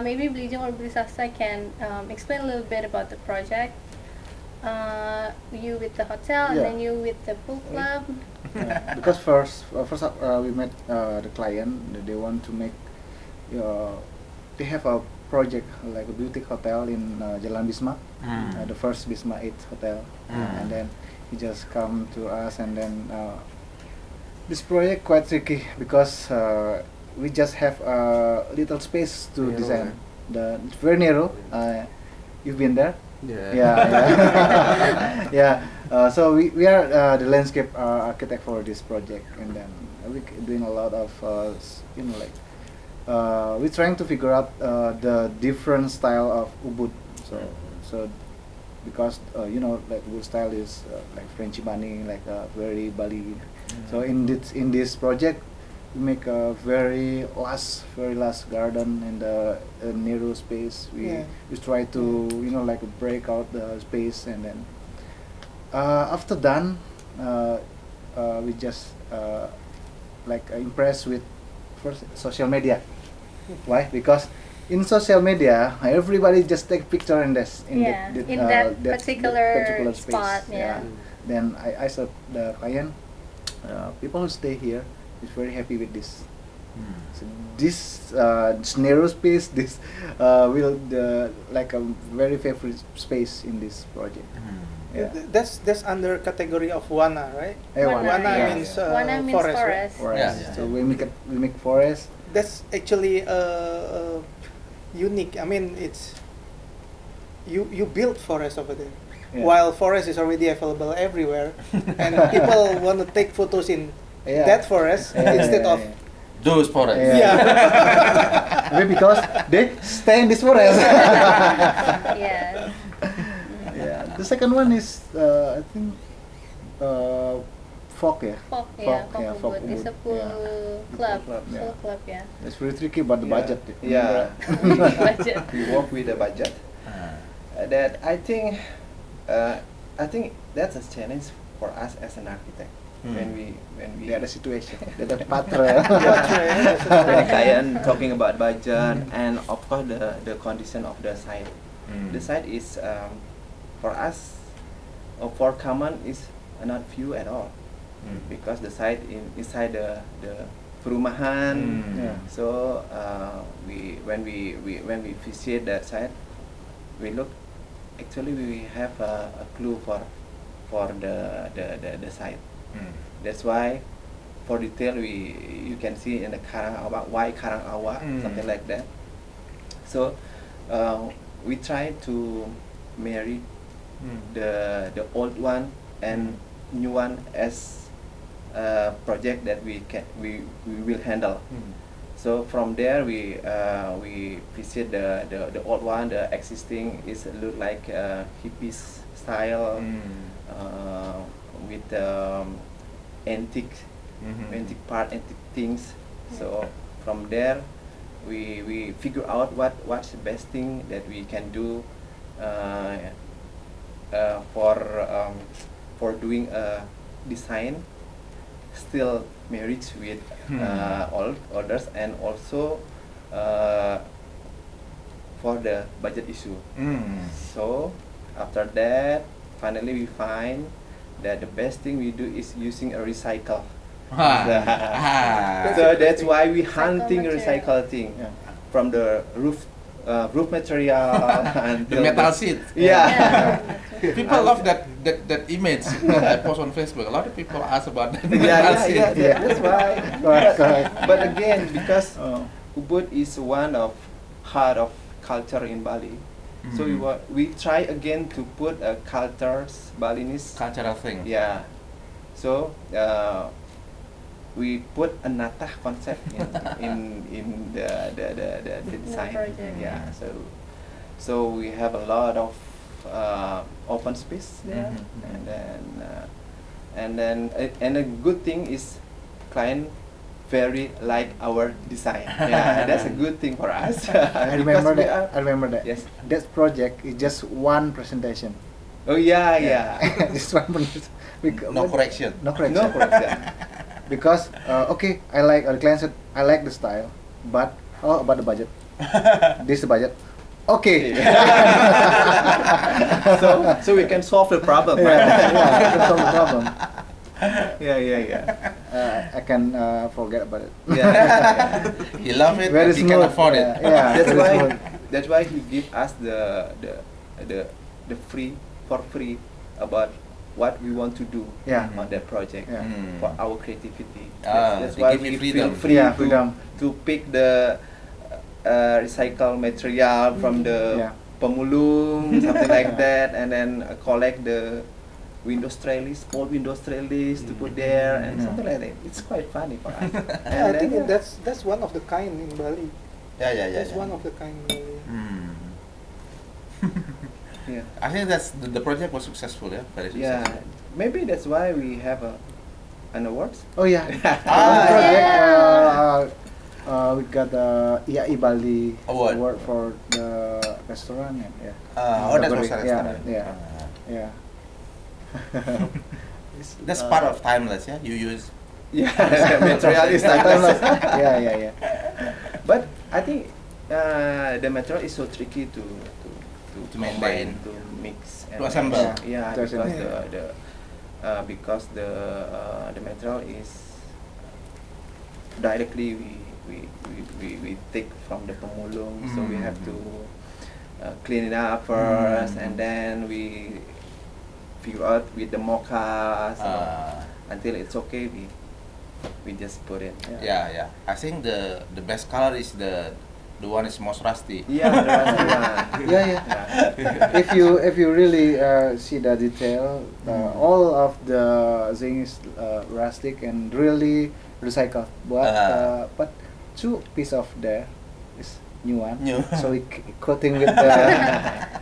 Maybe Bleeding or Blisasa can explain a little bit about the project. You with the hotel, and then you with the pool club. Because first we met the client. They want to make. They have a project like a boutique hotel in Jalan Bisma, the first Bisma 8 hotel, and then he just come to us, and then this project quite tricky because we just have a little space to design. It's very narrow. You've been there? Yeah. So we are the landscape architect for this project, and then we're doing a lot of we're trying to figure out the different style of Ubud. So because like Ubud style is like Frenchy Bani, like very Bali. So in this project, we make a very last garden in the narrow space. We try to like break out the space, and then after done, we just like impressed with first social media. Why? Because in social media, everybody just take picture in that particular space. spot. Then I saw the client. People who stay here is very happy with this. So this narrow space, this will like a very favorite space in this project. That's under category of Wana, right? Wana means Wana means forest. Right? So we make forest. That's actually unique. I mean, it's you build forest over there, while forest is already available everywhere, and people want to take photos in that forest instead of those forests. Maybe because they stay in this forest. The second one is I think folk. Folk Ubud. It's a pool club. Pool club. It's very tricky about the budget. Budget. We work with the budget. That I think that's a challenge for us as an architect. When we ada situation, ada patra. When client talking about budget and of course the condition of the site. The site is for us or for common is not view at all because the site inside the perumahan. Yeah. So when we visit that site, we look. Actually, we have a clue for the site. That's why, for detail, you can see in the Karang Awa, why Karang Awa, something like that. So we try to marry the old one and new one as a project that we will handle. So from there we visit the old one. The existing is look like hippies style with antique things. So from there we figure out what's the best thing that we can do for doing a design still married with all others, and also for the budget issue. So after that, finally we find that the best thing we do is using a recycle. So that's why we hunting recycle thing from the roof material and The metal sheet. Yeah. People love that image that I post on Facebook. A lot of people ask about that metal sheet. Yeah. That's why. Correct. But again, because Ubud is one of heart of culture in Bali, so we try again to put a Balinese Cultural thing. Yeah. So we put a natah concept in the design. project. Yeah. So we have a lot of open space there, and a good thing is client very like our design. Yeah, that's a good thing for us. I remember Because we that. I remember that. Yes. That project is just one presentation. Oh yeah. Just one presentation. No correction. No correction. No correction. Because okay, the client said I like the style, but about the budget. This is the budget. Okay. so we can solve the problem, Yeah, right? that's all the problem. Yeah. I can forget about it. Yeah. He love it, Very but he can smooth. afford it. Yeah, That's very why. smooth. That's why he give us the free about what we want to do Yeah. on that project Yeah. for our creativity. They why give you we freedom. feel free Yeah, freedom. to pick the recycle material from the Yeah. pemulung, something like that, and then collect the windows trellis, small windows trellis to put there, and something like that. It's quite funny for us. I And think then, that's one of the kind in Bali. Yeah. That's one of the kind in Bali. yeah. I think that's the project was successful. Yeah, very Yeah, successful. maybe that's why we have an awards. Oh yeah. Ah, Project. We got the IAI Bali Award. for the restaurant. Yeah. That's Category. also Yeah, restaurant. yeah. That's part of timeless. Yeah, you use. Yeah, material is timeless. Yeah. But I think the material is so tricky to To combine, maintain. to mix, To assemble. Yeah, To because assemble. because the material is directly we take from the pemulung, so we have to clean it up first, and then we figure out with the mocha, so until it's okay, we just put it. Yeah. I think the best color is the one is most rusty. Yeah, Yeah. If you really see the detail, all of the things rustic and really recycled. But two piece of there is new one. New. So we coating with the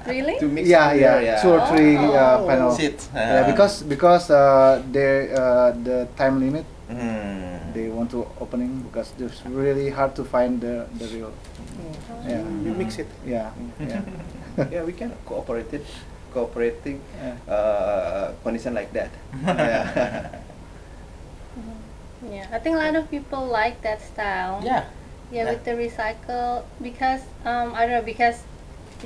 Really? to mix yeah, together, 2 or 3 Oh. panel. Sheet. Yeah, because the time limit they want to opening because it's really hard to find the real. Yeah. You mix it. Yeah. yeah, we can cooperating condition like that. Yeah, I think a lot of people like that style. Yeah. Yeah, with the recycle because I don't know, because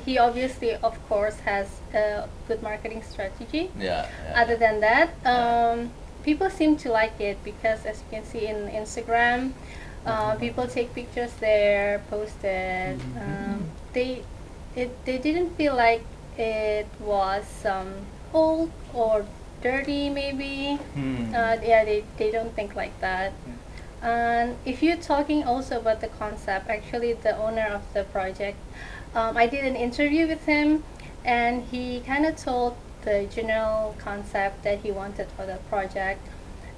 he obviously, of course, has a good marketing strategy. Yeah. Other than that, people seem to like it because, as you can see in Instagram, people take pictures there, post it. They didn't feel like it was old or dirty, maybe. Yeah, they don't think like that. And if you're talking also about the concept, actually the owner of the project, I did an interview with him, and he kind of told the general concept that he wanted for the project,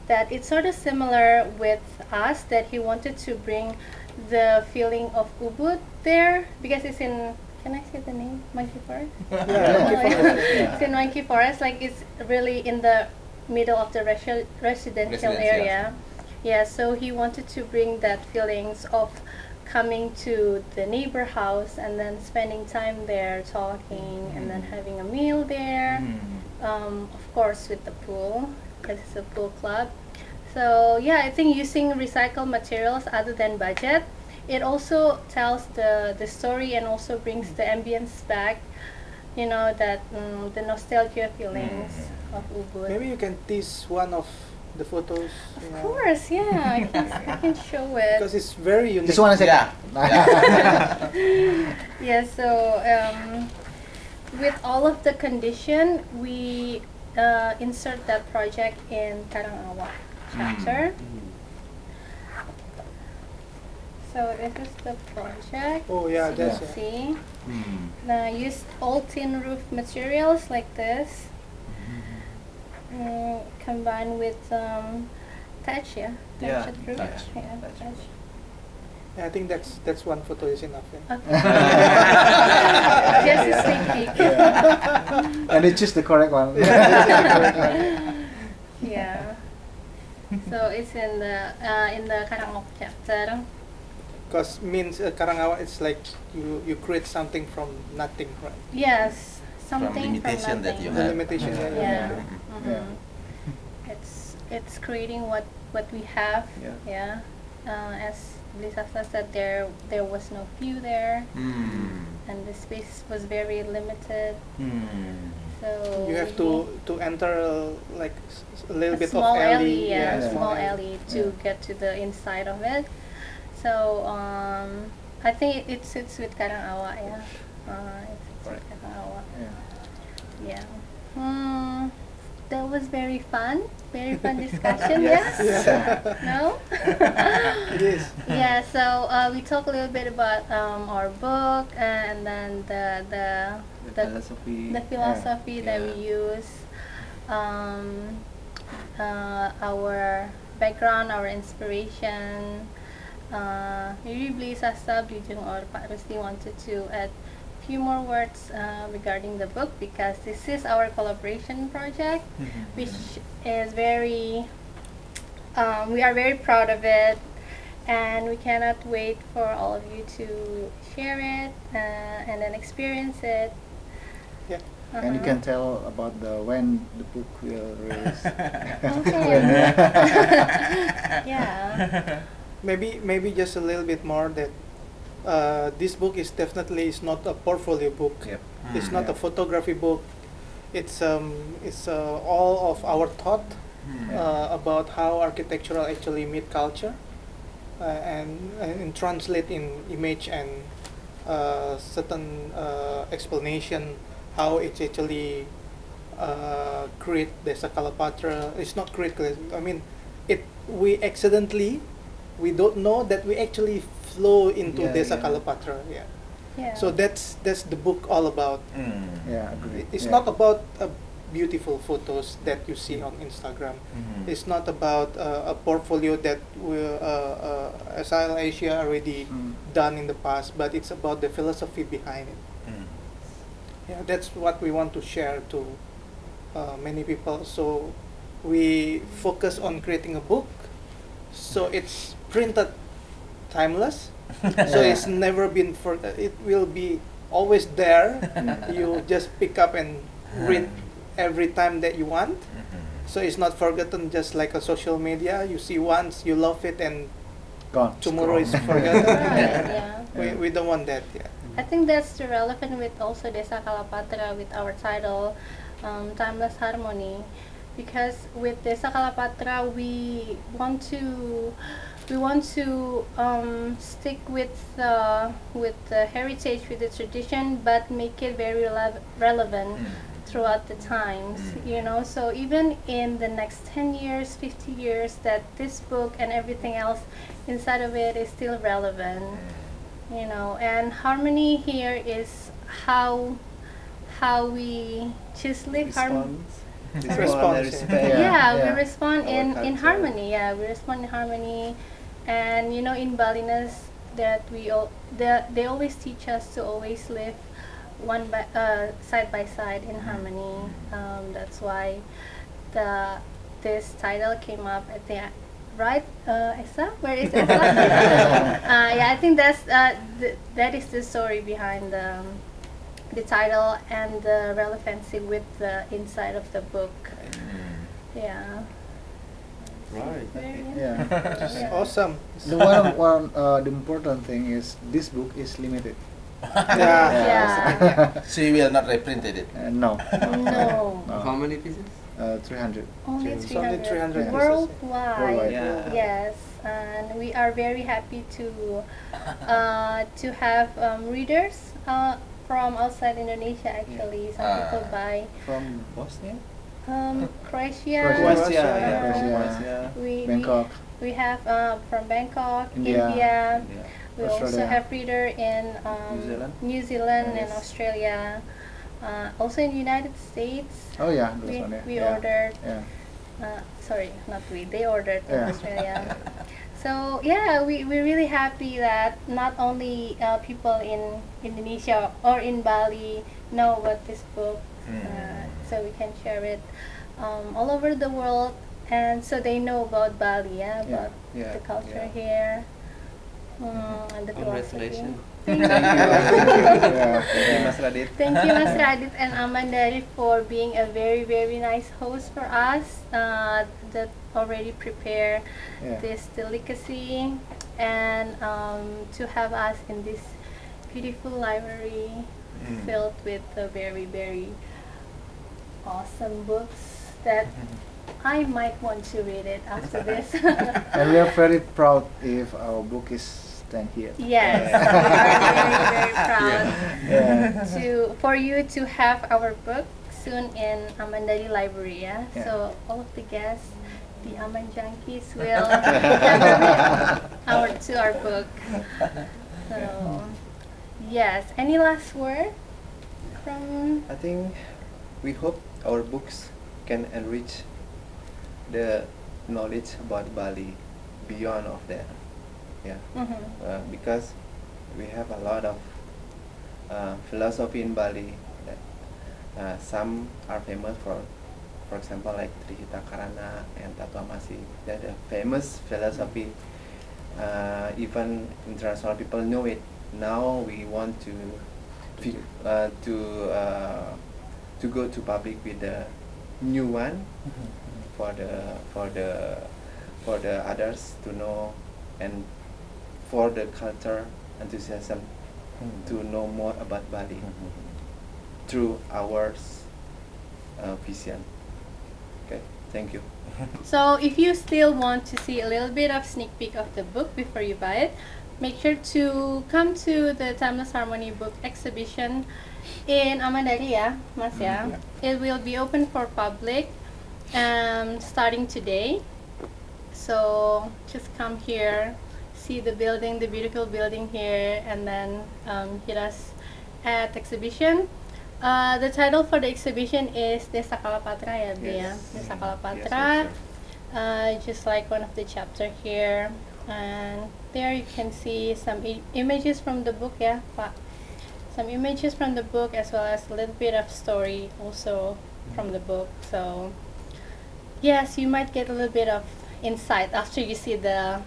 that it's sort of similar with us, that he wanted to bring the feeling of Ubud there, because it's in, can I say the name? Monkey Forest? It's in Monkey Forest, like it's really in the middle of the residential area. Yeah, so he wanted to bring that feelings of coming to the neighbor house and then spending time there talking and then having a meal there. Of course with the pool, because it's a pool club. So yeah, I think using recycled materials other than budget, it also tells the story and also brings the ambience back, you know, that the nostalgia feelings of Ubud. Maybe you can tease one of the photos. Of course, yeah, I can show it. Because it's very unique. Just one second. Yeah, so with all of the condition, we insert that project in Karangawa chapter. So this is the project. Oh yeah, So that's you it. see. Used all tin roof materials like this, combined with thatch, Yeah, thatched roof. thatch. Yeah, thatch. Yeah, I think that's one photo is enough. Yeah. Okay. Just a sneak peek. And it's just the correct one. Yeah. So it's in the Karangawa chapter. Because means Karangawa, it's like you create something from nothing, right? Yes, something from limitation that nothing. you The have. limitation. Yeah. Yeah. It's creating what we have. Yeah. As Lisa said, there was no view there, and the space was very limited. So You have to enter like a little a bit small of alley. yeah, small small alley to get to the inside of it. So I think it sits with Karangawa, yeah. It sits with Karangawa. Yeah. That was very fun discussion. Yes. No. It is. Yeah. So we talked a little bit about our book, and then the philosophy. the philosophy that we use, our background, our inspiration. Maybe Blaise Sasta, Bujung, or Pak Rusdi wanted to add a few more words regarding the book, because this is our collaboration project, which is very, we are very proud of it, and we cannot wait for all of you to share it and then experience it. Yeah. And you can tell about when the book will release. Okay. Yeah. Maybe just a little bit more that this book is not a portfolio book. Yep. It's not a photography book. It's all of our thought about how architectural actually meet culture and translate in image and certain explanation how it actually create Desa Kala Patra. It's not create. I mean, we don't know that we actually flow into Desa Kala Patra. Yeah. Yeah. So that's the book all about. Yeah, agree. It's Yeah. not about beautiful photos that you see on Instagram. It's not about a portfolio that SHL Asia already done in the past, but it's about the philosophy behind it. Yeah, that's what we want to share to many people. So we focus on creating a book, so it's printed timeless. So it's never been it will be always there. You just pick up and read every time that you want. So it's not forgotten, just like a social media. You see once, you love it, and Gone. tomorrow is forgotten. Right, yeah. We don't want that. Yeah. I think that's the relevant with also Desa Kala Patra with our title, Timeless Harmony, because with Desa Kala Patra we want to stick with the heritage, with the tradition, but make it very relevant throughout the times, you know. So even in the next 10 years, 50 years, that this book and everything else inside of it is still relevant, you know. And harmony here is how we just live harmony. Yeah, we respond in harmony. Yeah, we respond in harmony. And you know, in Balinese, that they always teach us to always live side by side in harmony. That's why this title came up at the right. Esa, where is Esa? Yeah, I think that is the story behind the title and the relevancy with the inside of the book. Yeah. Right. Yeah. Awesome. The the important thing is this book is limited. Yeah. So you will not reprint it? No. No. How many pieces? 300. Only It's only 300 300 pieces. worldwide. Yeah. Yes, and we are very happy to have readers from outside Indonesia. Actually, some people buy From Bosnia? Croatia. Croatia, Croatia. Bangkok. We have from Bangkok, India. India. We also Australia. have reader in New Zealand and Yes. Australia. Also in the United States. Oh yeah, those one. We Yeah. ordered. Yeah. Sorry, not we. They ordered in Yeah. Australia. So yeah, we're really happy that not only people in Indonesia or in Bali know about this book, so we can share it all over the world, and so they know about Bali, about the culture here, and the philosophy. Congratulations. Thank you. Thank you, Mas Radit. Thank you, Mas Radit and Amandari, for being a very, very nice host for us that already prepare this delicacy, and to have us in this beautiful library filled with very, very awesome books that I might want to read it after this. And we are very proud if our book is stand here. Yes, we are very, very proud Yeah. for you to have our book soon in Amandari Library. Yeah? Yeah. So all of the guests, the Aman junkies, will have our book. So yes, any last word from? I think we hope our books can enrich the knowledge about Bali beyond of that. Yeah. Because we have a lot of philosophy in Bali that some are famous for example, like Tri Hita Karana and Masih. They're the famous philosophy. Even international people know it. Now we want to go to public with the new one for the others to know, and for the culture enthusiasm to know more about Bali through our vision. Okay, thank you. So if you still want to see a little bit of sneak peek of the book before you buy it, make sure to come to the Timeless Harmony book exhibition in Amandari, Mas. It will be open for public starting today. So just come here, see the building, the beautiful building here, and then hit us at exhibition. The title for the exhibition is Desa Kala Patra, Desa Kala Patra. Just like one of the chapter here, and there you can see some images from the book, some images from the book, as well as a little bit of story also from the book. So yes, you might get a little bit of insight after you see the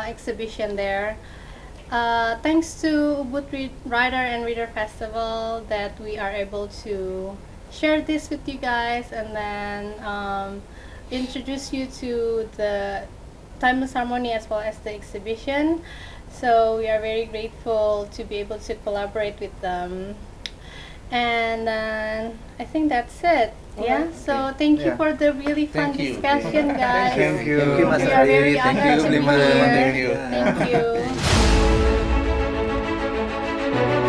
exhibition there. Thanks to Book Writer and Reader Festival that we are able to share this with you guys, and then introduce you to the Timeless Harmony as well as the exhibition. So we are very grateful to be able to collaborate with them. And I think that's it. Yeah. So thank you Yeah. for the really fun Thank you. discussion, guys. Thank you. Thank you, Mas We are very Ari. Thank honored you, to be Bliman. here. Thank you. Thank you.